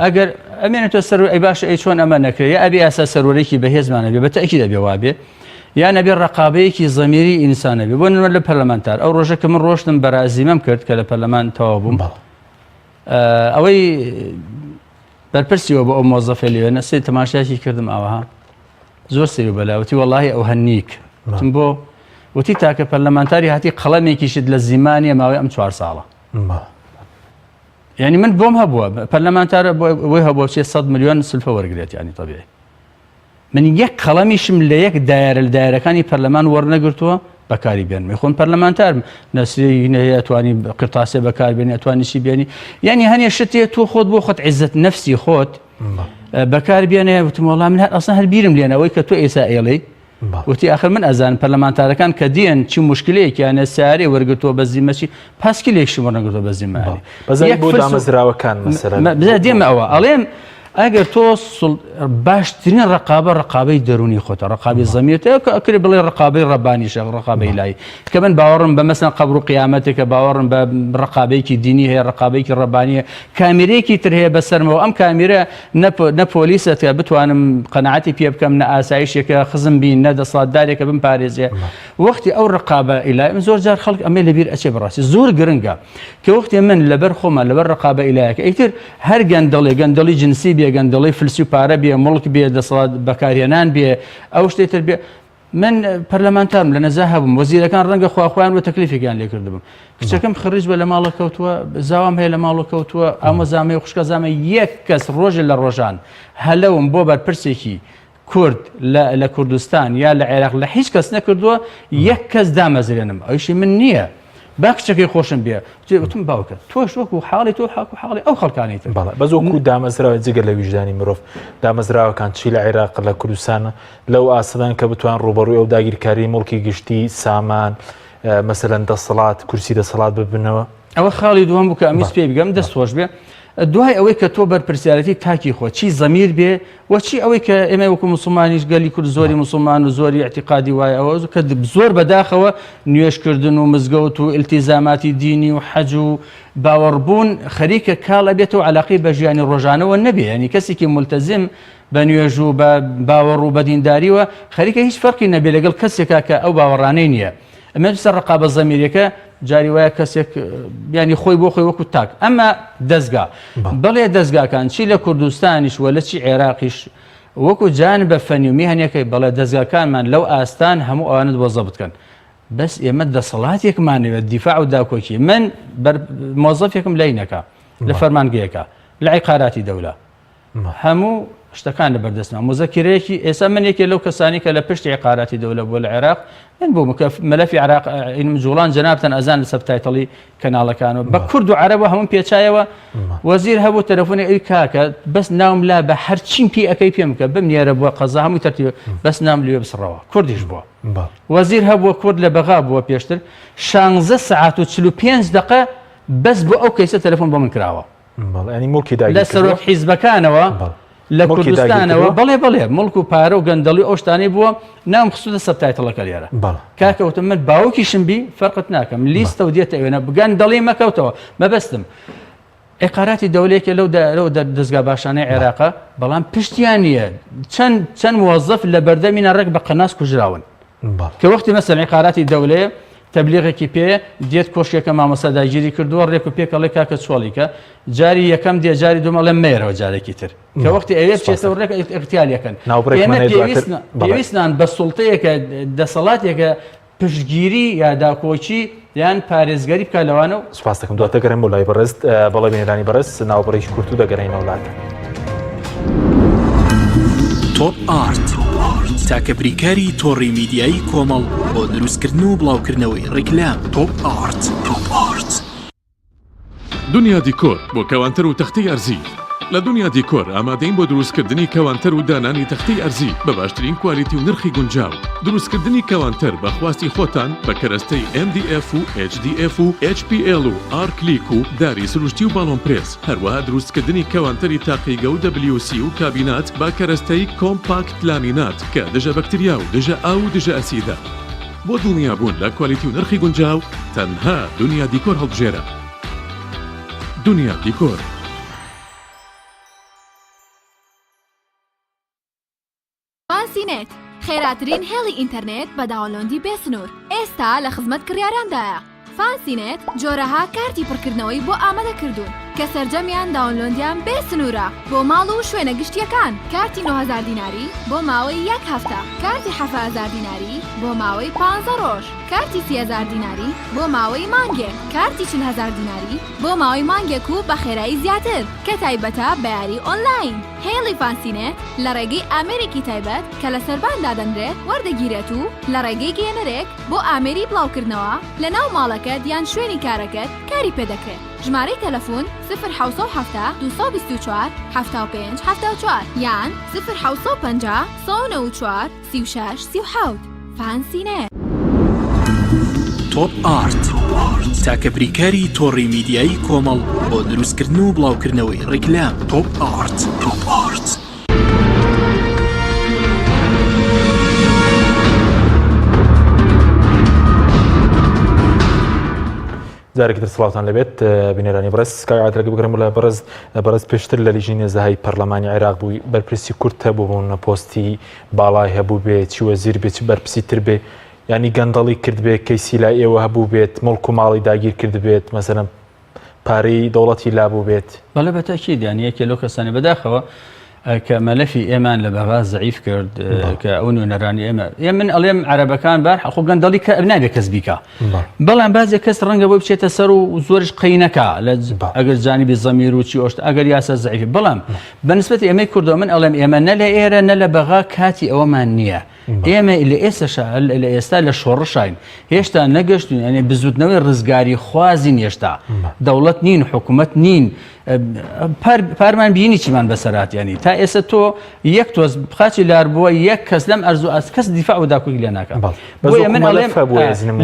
ئەگەر ئەمێنێتە سەر ئەی باشە ئەی چۆن ئەمە نەکرێت ئەبی ئاسا سەرۆرێکی بەهێزمانە بێ بەتەکی دەبێ وابێ یان ئەبێ ڕقابەیەکی زەمیری ئینسانە بێ بۆ نمە لە پەرلەمانتار ئەو ڕۆژە کە من ڕۆشتم بەرازیمەم کرد کە لە پەرلەمان تەواو بووم ئەوەی بەرپرسیەوە بۆ ئەو مۆزەفێ لێوێنە سێ تەماشایەکی کردم ئەوەها زۆر سێری بەلاوتی وەڵاهی ئەو هەنیک وتم بۆ وتی تاکە پەرلەمانتاری هاتی قەڵەمێکیشت لە زیمانیە ماوەی ئەم 4 ساڵە یعنی من بۆم هەبووە پەرلەمانتارە بۆی هەبووە چێ 100 ملیۆن سلفە وەرگێت ینی تەبیعی من یەک قەڵەمیشم لە یەک دایرە لە دایرەکانی پەرلەمان وەرنەگرتووە بەکاری بێنم خۆن پەرلەمانتارم نەسری نەیە ئەتوانی قرتاسێ بەکاربێنی ئەتوانیشی بێنی یعنی هەنێ شتێ تۆ خۆت بۆ خۆت عیزت نەفسی خۆت بەکاربێنێ وتم وەڵام من ئەسڵا هەر بیرم لێنەوەی کە تۆ ئێستا ئێڵەی وتی ئاخر من ئەزانم پەرلەمانتارەکان کە دیێن چی مشکلەیەکیانە سارێ وەرگرتووە بە زیمەچی پاسکیلێکشی وەرنەگرتووە بە زیمانی بۆ دامەزراوەکان مەسەلا دێمە ئەوە ئەڵێم ئەگەر تۆ باشترین ڕقابەی دەرونی خۆتە ڕقابی زەمیرتەیە کە ئەکرێ بڵێ ڕقابەی ڕەبانیشە ڕقابەی لای کە من باوەڕم بە مەسەن قەبر و قیامەتێکە باوەڕم بە ڕقابەیەکی دینی هەیە ڕقابەیەکی ڕەبانیە کامێرەیەکی تر هەیە بەسەرمەوە ئەم کامێرە نە پۆلیسەتە بتوانم قەنەعەتی پێ بکەم نە ئاسایشێکە خزم بین نە دەسەڵاتدارێکە بمپارێزێ وەختی ئەو ڕقابە ئیلای من زۆر جار خەڵک ئەمێ لەبیر ئەچێ بڕاستی زۆر گرنگە کە وەختی من لەبەر خۆمە لەبەر ڕقابە ئیلایەکە ئیتر هەر گەندەڵی جنسی بێ گەندەڵی فلسی و پارە بێ مڵک بێ دەسەڵات بەکارهێنان بێ ئەو شتێتر بێ من پەرلەمانتارم لە نەزا هەبووم وەزیرەکان ڕەنگە خواخوایان و تەکلیفێکیان لێ کردبووم کچەکەم خڕیج بە لە ماڵە کەوتووە زاوام هەیە لە ماڵە کەوتووە ئامۆزامەی و خوشکەزامە یەک کەس ڕۆژە لە ڕۆژان هەلەوم بۆ بەرپرسێکی کورد لە کوردستان یا لە عێراق لە هیچ کەس نەکردووە یەک کەس دامەزرێنم ئەوشی من نییە با کچەکەی خۆشم بێ وتم باوکە تۆش وەکو حاڵی تۆ حاکو حاڵی ئەو خەڵکانی تر بەس وەکو دامەزراوە جگە لە ویژدانی مرۆڤ دامەزراوەکان چی لە عێراق لە کوردستانە لەو ئاسەدان کە بتوان ڕوبەڕووی ئەو داگیرکاری مڵکی گشتی سامان مەسەلەن دەسەڵات کورسی دەسەڵات ببنەوە ئەوە خاڵی دووەم بوو کە ئەمیس پێ بگەم دەستخۆش بێ دوای ئەوەی کە تۆ بەرپرسیارەتی تاکی خۆ چی زەمیر بێ و چی ئەوەی کە ئێمە وەکو موسڵمانیش گەلی کورد زۆری موسڵمان و زۆری اعتیقادی وایە ئەوە کە زۆر بەداخەوە نوێشکردن و مزگەوت و التیزاماتی دینی و حەج و باوەڕبوون خەریکە کاڵە بێتەوە عەلاقەی بە ژیانی ڕۆژانەوە نەبێ ینی کەسێکی مولتەزم بە نوێژ و بە باوەڕ و بە دینداریوە خەریکە هیچ فەرقی نەبێ لەگەڵ کەسێکە کە ئەو باوەڕانەی نییە ئەمە سەر ڕقابە زەمیرەکە جاری وایە کەسێک ینی خۆی بۆ خۆی وەکو تاک ئەمە دەستگا بەڵێ دەستگاکان چی لە کوردستانیش وە لە چی عێراقیش وەکو جان بە فەنیومی هەنیەکەی بەڵێ دەستگاکانمان لەو ئاستان هەموو ئەوانت وەزە بکەن بەس ئێمە دەسەڵاتێکمانەوێت دیفاع و داکۆکی من مۆزەفێکم لای نەکە لە فەرمانگەیەکە لە عیقاراتی دەولا هەموو شتەکان لە بەردەستمان مۆزەکیرەیەکی ئێستا من یەکێ لەو کەسانی کە لە پشتی عیقاراتی دەولا بۆ لە عێراق من بووم کە مەلەفی عێراق جوڵان جەنابتەن ئەزان لە سەبتایتڵی کەناڵەکانەوە بە کورد و عەرەبە هەموو پێچایەوە وەزیر هەبوو تەلەفۆنی ئەوی کاکە بەس ناوم لا بە هەرچیم پێ ئەەکەی پێم بکە بمنێرە بووە قەزا هەمووی تەرتیب بەس نام لێ بسڕەوە کوردیش بووە وەزیر هەبووە کورد لە بەغا بووە پێشتر 16 ساعت و 45 دقە بەس بۆ ئەو کەیسە تەلەفۆن بۆ من کراوە لە سەرۆک حیزبەکانەوە لە کوردستانەوە بەڵێ مڵک و پارە و گەندەڵی ئەو شتانەی بووە نام خستوودە سەبتایتڵەکە لێرە کاکەوتم من باوکیشم بی فەرقت ناکەم لیستە و دێتە ئێوێنە گەندەڵی مەکەوتەوە مەبەستم عیقاراتی دەولێکە لەو دەستگا باشانەی عێراقە بەڵام پشتیان نییە چەند موەزەف لە بەردەمینە ڕێک بە قەناس کوژراون کە وەختی مەسەن عیقاراتی دەولەیە تەبلیغێکی پێ دێت کۆشکێکە مامۆستا داگیری کردووە ڕێک و پێکەڵێ کاکە چۆڵیکە جاری یەکەم دێ جاری دوومەڵێ مێرەوە جارێکی تر کە وەختی ئەوێ بچێتەوە ڕێک ئیختیاریەکەن پێویستنان بە سوڵتەیەکە دەسەڵاتێکە پشتگیری یا داکۆچی یان پارێزگەری بکە لەوانە و سوپاس دەکەم دواتر گەڕێم بۆ لای بەڕێز بەڵێ بینێرانی بەڕێز ناوبڕێکی کورت و دەگەڕێینەوە وڵاتە تۆپ ئارت تاکە بریکاری تۆڕی میدیایی کۆمەڵ بۆ دروستکردن و بڵاوکردنەوەی ڕیکلام تۆپ ئارت دنیا دیکۆر بۆ کەوانتر و تەختەی ئەرزی لە دنیا دیکۆر ئامادەین بۆ دروستکردنی کەوانتەر و دانانی تەختەی ئەرزی بە باشترین کوالیتی و نرخی گونجاو. دروستکردنی کەوانتەر بە خواستی خۆتان بە کەرەستەی MDF و HDF و HPL و R-Click و داری سروشتی و باڵۆن پرێس. هەروەها دروستکردنی کەوانتەری تاقیگە و WC و کابینات با کەرەستەی کۆمپاکت لامینات کە دژە بەکتریا و دژە ئاو و دژە ئەسیدە. بۆ دڵنیابوون لە کوالیتی و نرخی گونجاو تەنها دنیا دیکۆر هەڵبژێرە. دنیا دیکۆر. فانسینێت خێراترین هێڵی ئینتەرنێت بە داوەلۆندی بێسنوور ئێستا لە خزمەت کڕیاراندایە. فانسینێت جۆرەها کارتی پڕکردنەوەی بۆ ئامادەکردوون کە سەرجەمیان داوەلۆندیان بێسنوورە بۆ ماڵ و شوێنە گشتیەکان. کارتی 9,000 دیناری بۆ ماوەی 1 هەفتە، کارتی 7,000 دیناری بۆ ماوەی 15 ڕۆژ، کارتی 30,000 دیناری بۆ ماوەی مانگێک، کارتی 40,000 دیناری بۆ ماوەی مانگێک و بە خێرایی زیاتر کە تایبەتە بە یاری ئۆنلاین. هێڵی فانسینێت لە ڕێگەی ئامێرێکی تایبەت کە لە سەرباندا دەنرێت وەردەگیرێت و لە ڕێگەی گێنەرێک بۆ ئامێری بڵاوکردنەوە لە ناو ماڵەکەت یان شوێنی کارەکەت کاری پێدەکرێت. ژمارەی تەلەفۆن 01970 224 75 74 یان 01950 194 36 37. فانسینێت. تۆپ ئارت تاکە بریکاری تۆڕی میدیایی کۆمەڵ بۆ دروستکردن و بڵاوکردنەوەی ڕیکلام. تۆپ ئارت. جارێکی تر سڵاوتان لەبێت بینێرانی بەڕێز کاگاترەکە بگرم لە بەڕێز پێشتر لە لیژی نێزەهای پەرلەمانی عێراق بووی بەرپرسی کورت هەبوو بوون پۆستی باڵای هەبوو بێ چی وەزیر بێت چی بەرپرسی تر بێ ینی گەندەڵی کرد بێ کەیسی لای ئێوە هەبوو بێت مڵک و ماڵی داگیر کرد بێت مەسەلەن پارەی دەوڵەتی لابوو بێت. بەڵێ بەتاکید یانی یەکێ لەو کەسانی بەداخەوە کە مەلەفی ئێمان لە بەغا زەعیف کرد کە ئەو نوێنەرانی ئێمە من ئەڵێم عەرەبەکان بار خۆ گەندەڵی کە نابێت کەس بیکە بەڵام بازێ کەس ڕەنگە بۆی بچێتە سەر و زۆرش قەینەکە لە ئەگەر جانیبی زەمیر و چی ئۆشت ئەگەر یاسا زەعیف بەڵام بەنسبەتی ئێمەی کوردەوە من ئەڵێم ئێمە نە لە ئێرە نە لە بەغا کاتی ئەوەمان نییە. ئێمە لە ئێستا لە شۆڕشین هێشتا نەگەشتین ئەنێ بزوتنەوەی ڕزگاری خوازین هێشتا دەوڵەت نین حکوومەت نین پارمان بینی چیمان بەسەرات ینی تا ئێستا تۆ یەک تۆز بخاچی لار بووە یەک کەس لەم ئەرزوو ئەس کەس دیفاع و داکۆی لێ ناکەم. بۆیە من ئەڵێم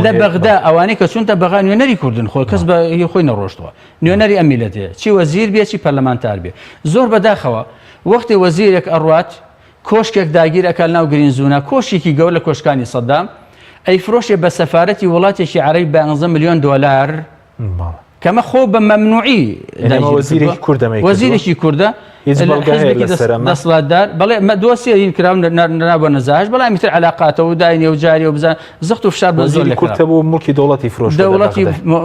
لە بەغدا ئەوانەی کە چونتە بەغا نوێنەری کوردن خۆ کەس بە خۆی نەڕۆشتەوە نوێنەری ئەم میلەتەیە چی وەزیر بێ چی پەرلەمانتار بێ زۆر بەداخەوە وەختی وەزیرێک ئەڕوات کۆشکێک داگیر ئەکات ناو گرین زوونە کۆشێکی گەور لە کۆشکانی سەدام ئەیفرۆشێ بە سەفارەتی وڵاتێکی عەرەبی بە 11 ملیۆن دۆلار کەمە خۆ بە مەمنوعی وەزیرێکی کوردە دەسڵاتدار بەڵێ دۆسیین کراون نابووە نەزاش بەڵام میتر علاقاتەوە و داینێ و جاری و بزان زەخت و فشار بە زۆر کورتە بۆ مڵکی دەوڵەتی فرۆشت دەوڵەتی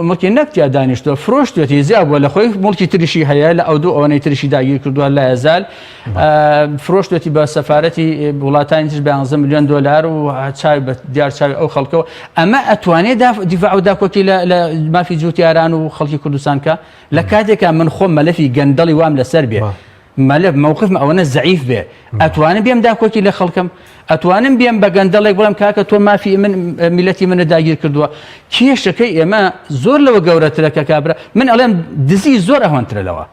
مڵکی نەکتیا دانیشتووە فرۆشتێتی زیاد بووە لە خۆی مڵکی تریشی هەیە لە ئەو دوو ئەوەی تریشی داگیر کردووە لا یەزال فرۆشتێتی بە سەفارەتی وڵاتانی تر بە 11 ملیۆن دۆلار و چاوی بە دیار چاوی ئەو خەڵکەوە ئەمە ئەتوانێت دیفاع و داکۆکی لە مافی جوتیاران و خەڵکی کوردستان کە لە کاتێکە من خۆم مەلەفی گەندەڵی وام لەسەر بێ مەلەف مووقفم ئەوەنە زەعیف بێ ئەتوانم بێم داکۆکی لە خەڵکم ئەتوانم بێم بە گەندەڵێک بڵم کاکە تۆ مافی من میلەتی منە داگیر کردووە کێشەکەی ئێمە زۆر لەوە گەورەترە کە کابرا من ئەڵێم دزی زۆر ئەوانترە لەوە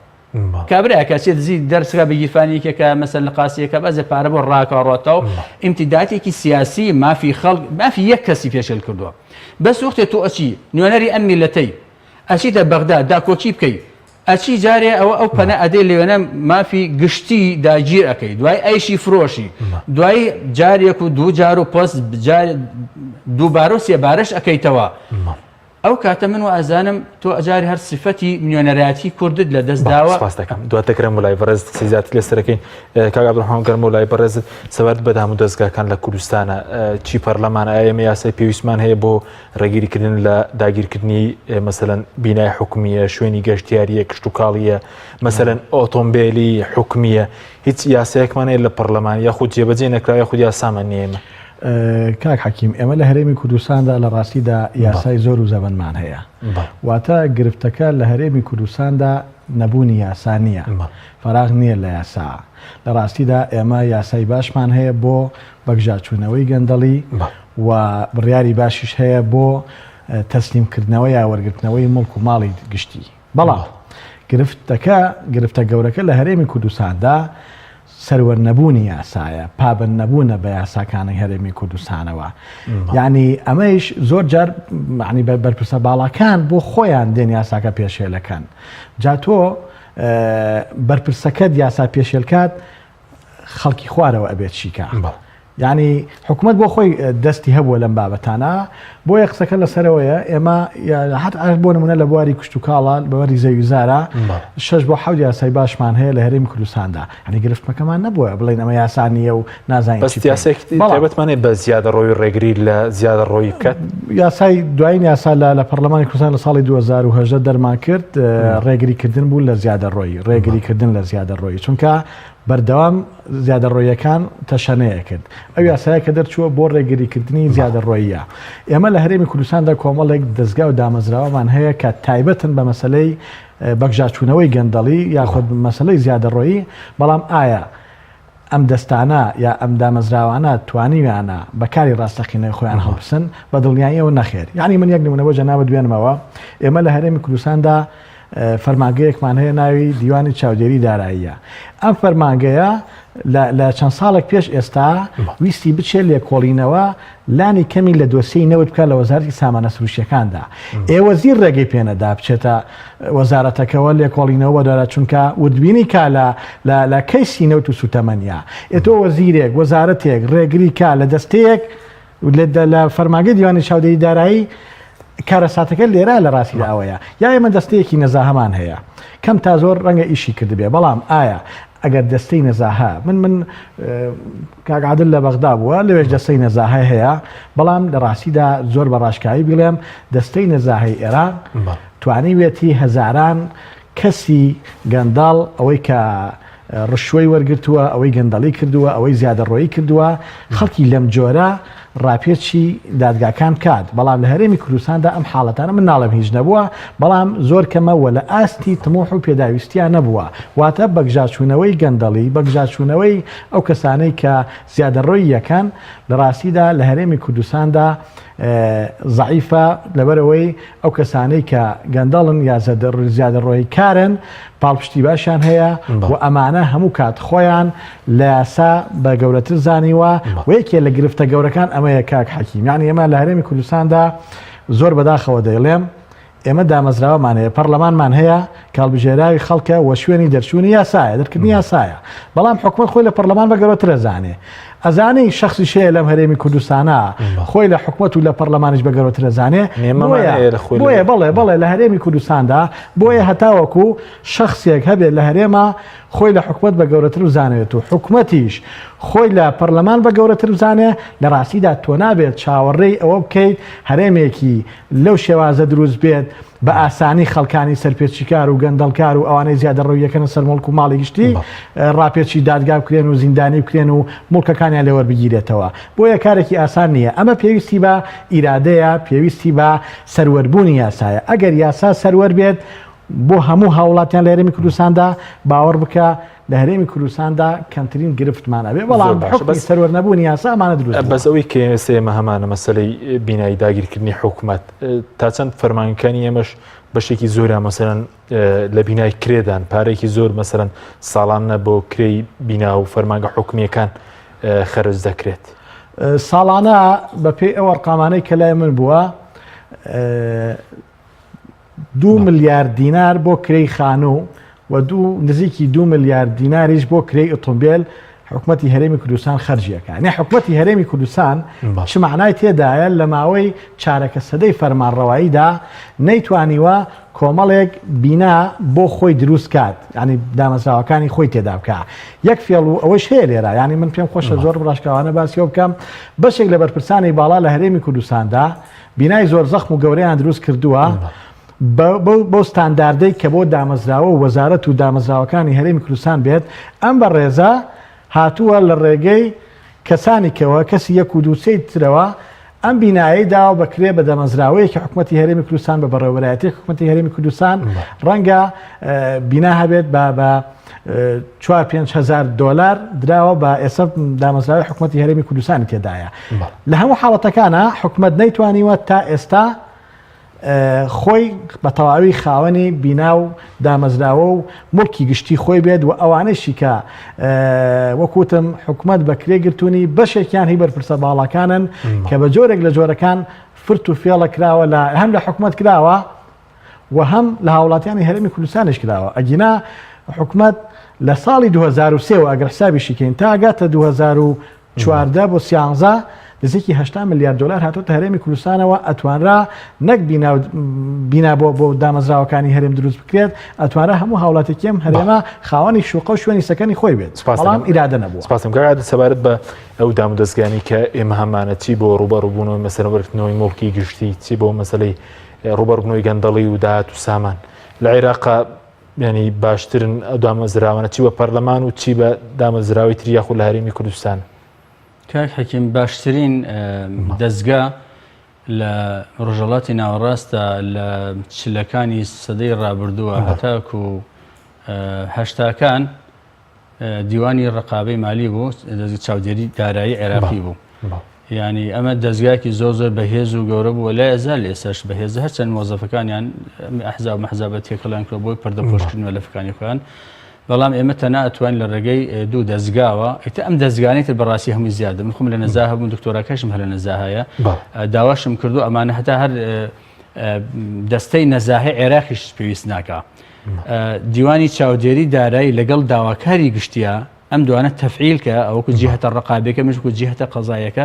کابرا کەسێت دزی دەرسگا بەگیرفانیکێکە مەسەر لە قاسیەکە بەزێ پارە بۆ ڕاکەڕاتەوە ئیمتیداتێکی سیاسی مافی خەڵک مافی یەک کەسی پێشێل کردووە بەس وەختێ تۆ ئەچی نوێنەری ئەم میلەتەی ئەچیتە بەغدا داکۆکی بکەیت ئەچی جارێ ئەو پەنە ئەدەی لێوێنە مافی گشتی داگیر ئەەکەی دوای ئەیشی فرۆشی دوای جارێک و دوو جار و پۆست دووبارە و سێبارەش ئەەکەیتەوە ئەو کاتە من و ئازانم تۆ ئەجاری هەر سفەتی میلیۆنەرایەتی کوردت لە دەست داوە دەکەم دواتەکرم وڵای بەڕێز سیزیاتی لەسەرەکەین کاک عەبدوڕەحمان گەرم وڵای بەڕێزت سەبارەت بە دام و دەستگاکان لە کوردستانە چی پەرلەمانە ئێمە یاسای پێویستمان هەیە بۆ ڕێگیریکردن لە داگیرکردنی مەسەلەن بینای حکومیە شوێنی گەشتیاریە کشت و کاڵیە مەسەلەن ئۆتۆمبیلی حکومیە هیچ یاسایەکمان هەیە لە پەرلەمان یاخود جێبەجێ نەکرا یاخود یاسامان نییە ئێمە کاک حەکیم ئێمە لە هەرێمی کوردستاندا لە ڕاستیدا یاسای زۆر و زەبەنمان هەیە واتە گرفتەکە لە هەرێمی کوردستاندا نەبوونی یاسا نییە فەراغ نییە لە یاسا لە ڕاستیدا ئێمە یاسای باشمان هەیە بۆ بەگژاچوونەوەی گەندەڵی و بڕیاری باشیش هەیە بۆ تەسلیمکردنەوەی یا وەرگرتنەوەی مڵک و ماڵی گشتی بەڵام گرفتە گەورەکە لە هەرێمی کوردستاندا سەروەرنەبوونی یاسایە پابند نەبوونە بە یاساکانی هەرێمی کوردستانەوە یعنی ئەمەش زۆر جار معنی بەرپرسە باڵاکان بۆ خۆیان دێن یاساکە پێشێلەکەن جا تۆ بەرپرسەکەت یاسا پێشێلکات خەڵکی خوارەوە ئەبێت چیکە یعنی حکوومەت بۆ خۆی دەستی هەبووە لەم بابەتانە بۆیە قسەکە لەسەرەوەیە ئێمە حت بۆ نمونە لە بواری کوشت و کاڵان بەوەری زەویزارە 6 بۆ 7 یاسای باشمان هەیە لە هەرێمی کوردستاندا هەنی گرفتمەکەمان نەبووە بڵێن ئەمە یاسانیە و نازانین بەستیاسێکتیبەتمانێ بە زیادە ڕۆی ڕێگری لە زیادە ڕۆی بکات یاسای دوایین یاسا لە پەرلەمانی کوردستان لە ساڵی 2010 دەرمان کرد ڕێگریکردن بوو لە زیادە ڕۆی ڕێگریکردن لە زیادە ڕۆی چونکە بەردەوام زیادە ڕۆیەکان تەشەنەیە کرد ئەو یاسایە کە دەرچووە بۆ ڕێگریکردنی زیادە ڕۆیە ئێمە لە هەرێمی کوردستاندا کۆمەڵێک دەستگا و دامەزراوەمان هەیە کە تایبەتن بە مەسلەی بەگژاچوونەوەی گەندەڵی یاخود مەسلەی زیادە ڕۆیی بەڵام ئایا ئەم دەستانە یا ئەم دامەزراوانە توانیویانە بەکاری ڕاستەقینەی خۆیان هەڵبسن بە دڵنیاییەوە نەخێر یعنی من یەک نمونە بۆ جەنابەت دوێنمەوە ئێمە لە هەرێمی کوردستاندا فەرمانگەیەکمان هەیە ناوی دیوانی چاودێری داراییە ئەم فەرمانگەیە لە چەند ساڵێک پێش ئێستا ویستی بچێت لێکۆڵینەوە لانی کەمی لە دۆسیی نەوت بکە لە وەزارەتی سامانە سروشتیەکاندا ئێوە زیر ڕێگەی پێنەدا بچێتە وەزارەتەکەەوە لێکۆڵینەوە وەدارە چونکە وردبینی کا لە کەیسی نەوت و سوتەمەنیە ئێتۆ وەزیرێک وەزارەتێک ڕێگری کا لە دەستەیەک لە فەرمانگەی دیوانی چاودێری دارایی کارەساتەکە لێرە لە ڕاستی ئەوەیە یا ئێمە دەستەیەکی نەزاهەمان هەیە کەم تا زۆر ڕەنگە ئیشی کردبێ بەڵام ئایا ئەگەر دەستەی نەزاها من کاگعادل لە بەغدا بووە لەوێش دەستەی نەزاهای هەیە بەڵام لە ڕاستیدا زۆر بە ڕاشکایی بڵێم دەستەی نەزاهای ئێران توانیوێتی هەزاران کەسی گەنداڵ ئەوەی کە ڕشوەی وەرگرتووە ئەوەی گەندەڵی کردووە ئەوەی زیادە ڕۆیی کردووە خەڵکی لەم جۆرە ڕاپێچی دادگاکان کات بەڵام لە هەرێمی کوردستاندا ئەم حاڵەتانە من ناڵم هیچ نەبووە بەڵام زۆر کەمەوە لە ئاستی تموح و پێداویستیان نەبووە واتە بەگژاچوونەوەی گەندەڵی بەگژاچوونەوەی ئەو کەسانەی کە زیادە ڕۆی یەکەن لە ڕاستیدا لە هەرێمی کوردستاندا زعیفە لەبەرەوەی ئەو کەسانەی کە گەندەڵن یا زیادە ڕۆی کارن پاڵپشتی باشیان هەیە و ئەمانە هەموو کات خۆیان لە یاسا بە گەورەتر زانیوە و یەکێ لە گرفتە گەورەکان ئەمەیە کاک حەکیم یعنی ئێمە لە هەرێمی کوردستاندا زۆر بەداخەوە دەیڵێم ئێمە دامەزراوەمان هەیە پەرلەمانمان هەیە کاڵبژێراوی خەڵکە وە شوێنی دەرچوونی یاسایە دەرکردنی یاسایە بەڵام حکومەت خۆی لە پەرلەمان بە گەورەترە زانێ ئەزانی شخصی شەیە لەم هەرێمی کوردستانە خۆی لە حکومەت و لە پەرلەمانش بە گەورەترە زانێ بۆیە بەڵێ لە هەرێمی کوردستاندا بۆیە هەتاوەکو شخصێک هەبێت لە هەرێمە خۆی لە حکومەت بە گەورەتر زانێت و حکومەتیش خۆی لە پەرلەمان بە گەورەتر زانێ لە ڕاستیدا تۆ نابێت چاوەڕێی ئەوە بکەیت هەرێمێکی لەو شێوازە دروست بێت بە ئاسانی خەڵکانی سەرپێچیکار و گەندەڵکار و ئەوانەی زیادە ڕۆیەکەن سەر مڵک و ماڵی گشتی ڕاپێچی دادگا بکرێن و زیندانی بکرێن و مڵکەکانیان لێوە بگیرێتەوە بۆیە کارێکی ئاسان نییە ئەمە پێویستی بە ئیرادەیە پێویستی بە سەروەربوونی یاسایە ئەگەر یاسا سەروەر بێت بۆ هەموو هاوڵاتیان لە هەرێمی کوردستاندا باوەڕ بکە لە هەرێمی کوردستاندا کەمترین گرفتمانە بێ بەڵام حکمی سەروەر نەبوونی یاسامانە دروست بەس ئەوەی کە ئێمە هەمانە مەسەلەی بینایی داگیرکردنی حکوومەت تا چەند فەرمانەکانی ئێمەش بەشێکی زۆرە مەسەرەن لە بینای کرێدان پارێکی زۆر مەسەرەن ساڵانە بۆ کرێی بینا و فەرمانگە حکومیەکان خەرج دەکرێت ساڵانە بەپێی ئەو ڕقامانەی کە لای من بووە 2 ملیارد دینار بۆ کرێی خانوو و نزیکی 2 ملیارد دیناریش بۆ کرێی ئۆتۆمبیل حکوومەتی هەرێمی کوردستان خەرجیەکە نێ حکوومەتی هەرێمی کوردستان چ معنای تێدایە لە ماوەی چارەکە سەدەی فەرمانڕەواییدا نەیتوانیوە کۆمەڵێک بینا بۆ خۆی دروست کات ینی دامەزراوەکانی خۆی تێدا بکە یەک فێڵ و ئەوەش هەیە لێرە ینی من پێم خۆشە زۆر ڕاشکاوانە باسیەوە بکەم بەشێک لە بەرپرسانی باڵا لە هەرێمی کوردستاندا بینای زۆر زەخم و گەورەیان دروست کردووە بۆ ستانداردەی کە بۆ دامەزراوە و وەزارەت و دامەزراوەکانی هەرێمی کوردستان بێت ئەم بە ڕێزە هاتووە لە ڕێگەی کەسانێکەوە کەسی 1 و 2 ترەوە ئەم بینایی داوە بەکرێ بە دەمەزراوەیەکی حکوومەتی هەرێمی کوردستان بە بەڕێوەبەرایەتی حکوومەتی هەرێمی کوردستان ڕەنگە بینا هەبێت بە 4-5 هزار دلار دراوە بە ئێستا دامەزراوەی حکوومەتی هەرێمی کوردستانی تێدایە لە هەموو حاڵەتەکانە حکوومەت نەیتوانیوە تا ئێستا خۆی بە تەواوی خاوەنی بینا و دامەزراوە و مڵکی گشتی خۆی بێت و ئەوانەشی کە وەکوتم حکوومەت بەکرێ گرتوونی بەشێکیان هی بەرپرسە باڵەکانن کە بە جۆرێک لە جۆرەکان فرت و فێڵە کراوە هەم لە حکوومەت کراوە و هەم لە هاوڵاتیانی هەرێمی کوردستانش کراوە. ئەگینا حکوومەت لە ساڵی 2023 و ئەگەر حسابیشیکەین تا ئاگاتە 2014 بۆ 13 دزێکی 80 میلیارد دلار هاتوۆتە هەرێمی کوردستانەوە ئەتوانرا نەک بینا بۆ دامەزراوەکانی هەرێم دروست بکرێت ئەتوانرا هەموو هاوڵاتێکیم هەرێمە خاوەنی شوقە و شوێنی سەکەنی خۆی بێت. بەڵام ئیرادە نەبووە. سپاسم کاکە سەبارەت بە ئەو دام و دەستگانی کە ئێمە هەمانە چی بۆ ڕوبەڕووبوونەوەی مەسەرەوەرکردنەوەی مڵکی گشتی چی بۆ مەسەلەی ڕوبەڕووبوونەوەی گەندەڵی و داهات و سامان لە عێراق ینی باشترن ئەو دامەزراوانە چی بە پەرلەمان و چی بە دامەزراوی تریاخ و لە هەرێمی کوردستان. کاک حەکیم باشترین دەستگا لە ڕۆژهەڵاتی ناوەڕاستە لە چلەکانی سەدەی ڕابردووە هەتاکو و هەشتاکان دیوانی ڕقابەی مالی بوو چاودێری دارایی عێراقی بوو. ینی ئەمە دەستگاکی زۆر بەهێز و گەورە بوو لای ئەزار لە ئێستاش بەهێز هەرچەند مۆزەفەکانیان ئەحزاب و مەحزابەت تێکەڵیان کرد بۆی پەردەپۆشکردنەوە لە فەکانی خۆیان. بەڵام ئێمە تەنها ئەتوان لە ڕێگەی دوو دەستگاوە ئیتر ئەم دەستگانێتتر بەڕاستی هەمووی زیادە من خۆم لە نەزا هەبوو دکتۆراکەشم هەر لە نەزاهەیە داواشم کردو ئەمانە هەتا هەر دەستەی نەزاهی عێراقیش پێویست ناکە. دیوانی چاودێری دارایی لەگەڵ داواکاری گشتیە ئەم دوانە تەفعیلکە ئەوەکو جیهەتە ڕقابێکە مشکو جیهەتە قەزایەکە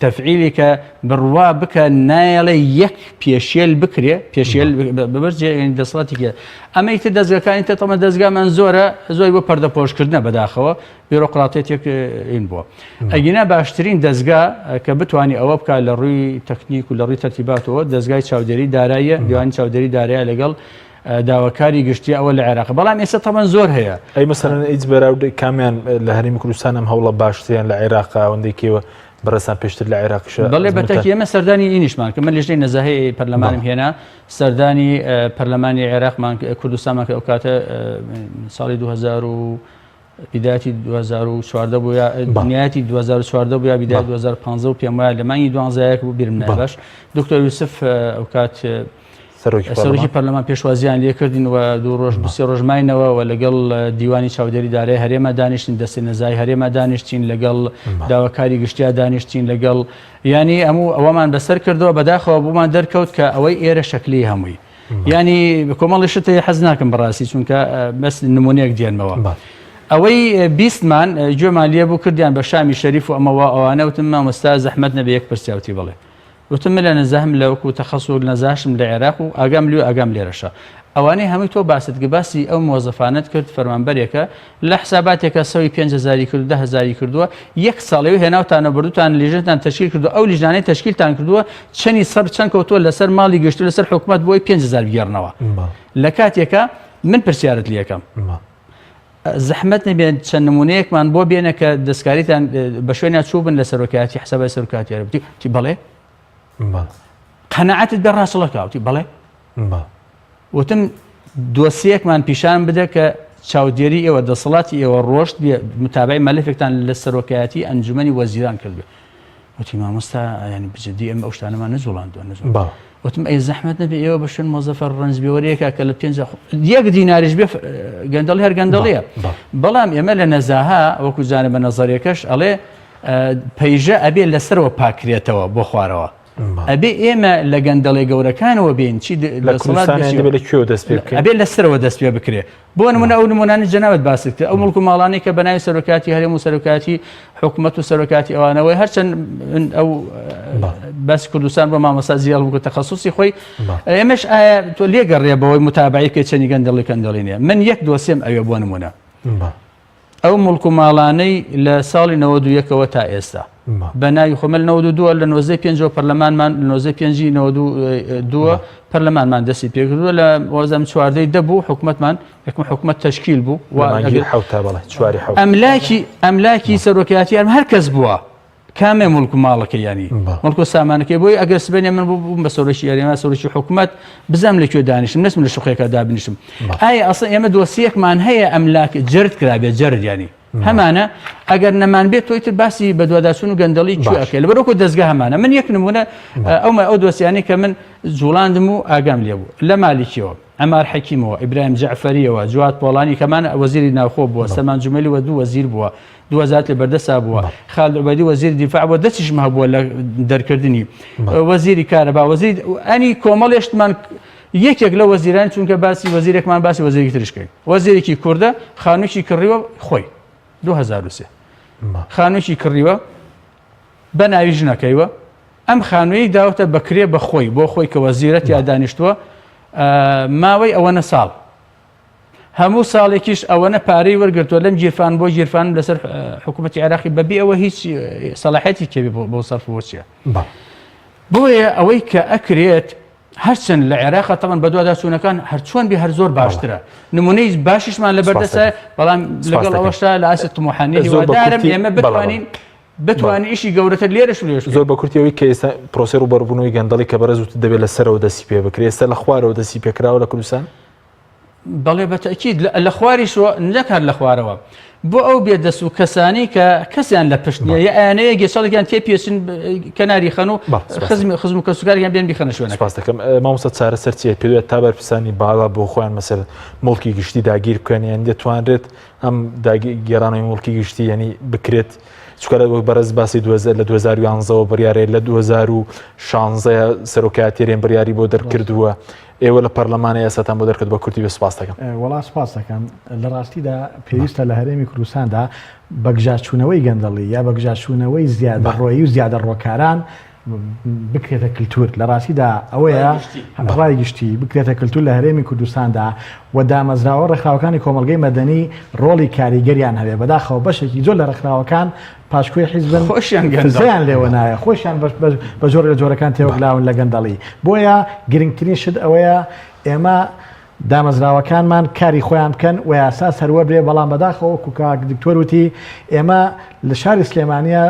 تەفعیلی کە بڕوا بکە نایڵێ یەک پێشێل بکرێ پێشێل ببەرجێ دەسڵاتێکە ئەمە ئیتر دەستگاکانی تە تەمە دەستگامان زۆرە زۆی بۆ پەردەپۆشکردنە بەداخەوە بیرۆقراطێتێک ئین بووە. ئەگینا باشترین دەستگا کە بتوانانی ئەوە بکە لە ڕووی تەکنیک و لە ڕووی تەرتیباتەوە دەستگای چاودێری داراییە دیوانی چاودێری دارایە لەگەڵ داواکاری گشتی ئەوە لە عێراق بەڵام ئێستا تەمەن زۆر هەیە. ئەی مەسەلەن هیچ بەراورد کامیان لە هەرێمی کوردستان ئەم هەوڵە باشتریان لە عێراق ئەوەندێکیوە بەڕێستان پێشتر لە عێراقیش بەڵێ بەتەکی ئێمە سەردانی ئینیشمان کە من لەژنەی نەزاهەیە پەرلەمانم هێنا سەردانی پەرلەمانی عێراقمان کوردستانمان کە ئەو کاتە ساڵی 2000 و بدايەتی 2014 بووە دنیایەتی 2014 بووە بدايەتی 2015 و پێم وایە لە مانگی 12 بوو بیرم نابەش دکتۆر یوسف ئەو کات سەرۆکی پەرلەمان پێشوازیان لێ کردین و دوو ڕۆژ سێ ڕۆژ ماینەوە و لەگەڵ دیوانی چاودێری دارایی هەرێمە دانیشتین دەستی نەزای هەرێمە دانیشتین لەگەڵ داواکاری گشتیا دانیشتین لەگەڵ ینی هەموو ئەوەمان بەسەر کردەوە بەداخەوە بوومان دەرکەوت کە ئەوەی ئێرە شەکلی هەمووی ینی کۆمەڵی شتەیە حەز ناکەم بەڕاستی چونکە بەس نمونەیەک دێنمەوە ئەوەی بیستمان گوێمان لێ بوو کردیان بە شامی شەریف و ئەمەوە ئەوانە وتم مامۆستا زەحمەت نەبێ یەک پرسیاوتی بڵێ وتم لە نەزاهم لەوەکو تەخەسوس نەزاشم لە عێراق و ئاگام لێ ئاگام لێرەشە ئەوانەی هەمووی تۆ باستگە باسی ئەو مۆزەفانت کرد فەرمانبەرێکە لە حساباتێکە سەوی 5,000 کرد 10,000 کردووە یەک ساڵەوەی هێناوتانە بردوتان لیژنتان تشکیل کردو ئەو لیژانەی تشکیلتان کردووە چەندی سەر چەند کەوتووە لەسەر ماڵی گەشت لەسەر حکوومەت بۆی 5,000 بگەڕنەوە لە کاتێکە من پرسیارت لەکەم زەحمەت نەبێت چەند نمونەیەکمان بۆ بێنە کە دەستکاریتان بە شوێنیان چوو بن لە سەرۆکایەتی حسابای سەرۆکایەتی عێراق تی بەڵێ قەنەعەتت بە ڕاستەڵەکەوتی بەڵێ وتم دۆسیەکمان پیشان بدە کە چاودێری ئێوە دەسەڵاتی ئێوە ڕۆشت بێ متابعی مەلەفێکتان لە سەرۆکایەتی ئەنجومەنی وەزیران کردبێ وتی مامۆستا ینی بجددی ئەمە ئەو شتانەمان نەجوڵاندووە وتم ئەی زەحمەت نەبێ ئێوە بە شوێن مۆزەفەر ڕەنجبێوەریەکە کە لە 5 یەک دیناریش بێ گەندەڵی هەر گەندەڵیە بەڵام ئێمە لە نەزاها وەکو جانە بە نەزەریەکەش ئەڵێ پەیژە ئەبێ لەسەرەوە پاکرێتەوە بۆ خوارەوە ئەبێ ئێمە لە گەندەڵی گەورەکانەوە بین چی ئەبێ لەسەرەوە دەست پێ بکرێ بۆ نمونە ئەو نمونانی جەناوت باست کرد ئەو مڵک و ماڵانی کە بەناوی سەرۆکاتی هەرێم و سەرۆکاتی حکوومەت و سەرۆکاتی ئەوانەوەی هەرچەند ئەو باسی کوردستان بۆ مامۆستا زیاڵ بوو تەخەسوسی خۆی ئێمەش تۆ لێگەڕێ بەوەی متابعی کە چەندی گەندەڵی کەندەڵی نیە من یەک دۆسێم ئەوێ بۆ نمونە ئەو مڵک و ماڵانەی لە ساڵی 91ەوە تا ئێستا بەناوی خۆمە 92 لە 95 پەرلەمانمان لە 95 پەرلەمانمان دەستی پێکردووە لە وەزەم چواردەی دەبوو حکوومەتمان یەکم حکوومەت تەشکیل بوو ئەملاکی سەرۆکایەتیان هەر کەس بووە کامێ مڵک و ماڵەکە ینی مڵک و سامانەکەی بۆی ئەگەر سبێنێ من بووم بە سەرۆکی یاریما سەرۆکی حکوومەت بزەم لەکوێ دانیشم نەچم لە شوقێکە دابنیشم ئایا ئەسڵ ئێمە دۆسیەکمان هەیە ئەملاک جرد کرابێ جرد ینی هەمانە ئەگەر نەمان بێت تۆیتر باسی بە دوواداچوون و گەندەڵی کوێکێ لە بەرۆکو دەستگا هەمانە من یەک نمونە ئەو دۆسیانی کە من جوڵاندم و ئاگام لێ بوو لە مالیکیەوە ئەمار حەکیمەوە ئیبراهیم جەعفەریەوە جواد پۆڵانی کەمان وەزیری ناوخۆ بووە سەمان جومەلی وە 2 وەزیر بووە 2000 لە بەردەسا بووە خالد عوبەیدی وەزیری دیفاع بووە دەستیشم هەبووە لە دەرکردنی وەزیری کارەبا وەزیر ئەنی کۆمەڵێشتمان یەکێک لە وەزیران چونکە باسی وەزیرێکمان باسی وەزیرێکی ترشکەین وەزیرێکی کوردە خانوویی کڕیوە خۆی 2003 خانوویی کڕیوە بە ناوی ژنەکەیوە ئەم خانوویی داوتە بەکرێ بە خۆی بۆ خۆی کە وەزیرەت یا دانیشتووە ماوەی ئەوەنە ساڵ هەموو ساڵێکیش ئەوەنە پارەی وەرگرتووە لەم گیرفان بۆ گیرفان لەسەر حکوومەتی عێراقی بەبێ ئەوە هیچ سەلاحەتی کێبی بۆ سەرف بۆ چییە بۆیە ئەوەی کە ئەکرێت هەرچەند لە عێراق تەمان بە دوواداچوونەکان هەرچۆن بێ هەر زۆر باشترە نمونەی باشیشمان لە بەردەسە بەڵام لەگەڵ ئەوەشتا لە ئاست طموحانی هیوادارم ئێمە بتوانین ئیشی گەورەتر لێرەش لێش زۆر بە کورتیەوەی کە ئێستا پرۆسەر و بەڕبوونەوەی گەندەڵی کە بەرەزوت دەبێت لەسەرەوە دەسی پێ بکرێت ئێستا لە خوارەوە دەسی پێکراوە لە کوردستان بەڵێ بەتەکید لە خواریشەوە نەکات لە خوارەوە بۆ ئەو بێدەست و کەسانی کە کەسیان لە پشتنیە یا ئەیانەیە گێچەڵێکیان تێپێچن کەناری خەن و خزم و کەسوکاریان بێن بیخەنە شوێنە. سپاس دەکەم مامۆستا چارەسەر چیە پێوێت تا بەرپرسانی باڵا بۆ خۆیان مەسەر مڵکی گشتی داگیر بکەن یان دەتوانرێت ئەم گێڕانەوەی مڵکی گشتی یعنی بکرێت چکارە بەرز باسی لە 2011ەوە بڕیارێ لە 2016 سەرۆکایەتیێرێن بڕیاری بۆ دەرکردووە ئێوە لە پەرلەمانی یاساتان بۆ دەرکرد بە کورتی بە سپاس دەکەم. وەڵا سپاس دەکەم لە ڕاستیدا پێویستە لە هەرێمی کوردستاندا بەگژاچوونەوەی گەندەڵی یا بەگژاچوونەوەی زیادەڕۆیی و زیادە ڕۆکاران بکرێتە کللتور لە ڕاستیدا ئەوەیە ڕای گشتی بکرێتە کللتور لە هەرێمی کوردستاندا و دامەزراوە ڕێکخراوەکانی کۆمەلگەی مەدەنی ڕۆڵی کاریگەریان هەبێ بەداخەوە بەشێکی زۆر لە ڕێکخراوەکان پاشکوێ حیزبن خۆشیان لێوە نایە خۆشیان بە جۆر لە جۆرەکان تێوەگلاون لە گەندەڵی بۆیە گرنگترین شت ئەوەیە ئێمە دامەزراوەکانمان کاری خۆیان بکەن و یاسا سەروە برێ بەڵام بەداخەوە کوکاک دکتۆر وتی ئێمە لە شاری سلێمانیە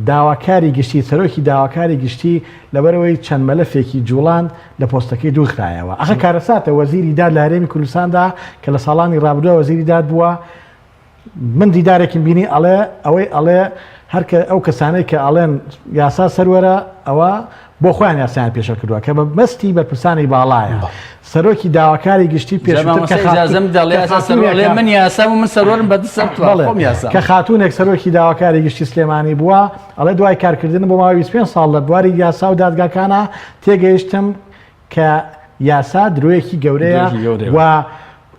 داواکاری گشتی سەرۆکی داواکاری گشتی لەبەرەوەی چەند مەلەفێکی جوڵان لە پۆستەکەی دووخایەوە ئەخە کارەساتە وەزیری داد لە هەرێمی کوردستاندا کە لە ساڵانی ڕابردووە وەزیری داد بووە من دیدارێکم بینی ئەڵێ ئەوەی ئەڵێ هەرکە ئەو کەسانەی کە ئەڵێن یاسا سەروەرە ئەوە بۆ خۆیان یاسایان پێشە کردووە کە بە مەستی بەرپرسانی باڵایە سەرۆکی داواکاری گشتی پێشتر من یاسا و من سەرۆرم بەدەست کە خاتونێک سەرۆکی داواکاری گشتی سلێمانی بووە ئەڵێ دوای کارکردن بۆ ماوەی 25 ساڵ لە بواری یاسا و دادگاکانە تێگەیشتم کە یاسا درۆیەکی گەورەیە و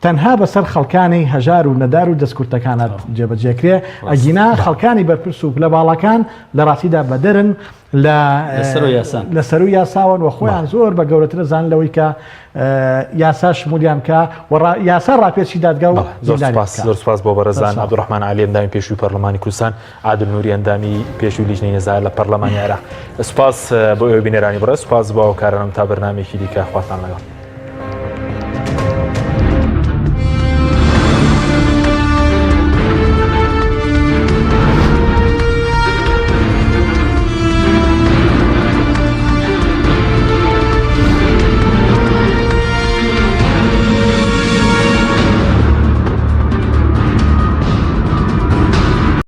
تەنها بەسەر خەڵکانی هەژار و نەدار و دەستکورتەکانە جێبەجێکرێ ئەگینا خەڵکانی بەرپرس و لە باڵەکان لە ڕاستیدا بەدەرن لە سەر و یاساون و خۆیان زۆر بە گەورەترە زان لەوەی کە یاسا شمولیان کە یاسا ڕاپێچی دادگا و زۆر سپاس بۆ بەرەزان عەبدوڕەحمان عەلی ئەندامی پێشووی پەرلەمانی کوردستان عادل نووری ئەندامی پێشووی لیژنەی نەزار لە پەرلەمانی عێراق سپاس بۆ ئێوە بینەرانی بەڕێز سپاس بۆ ئەو کارانم تا بەرنامێکی دیکە خواتان لەگەڵ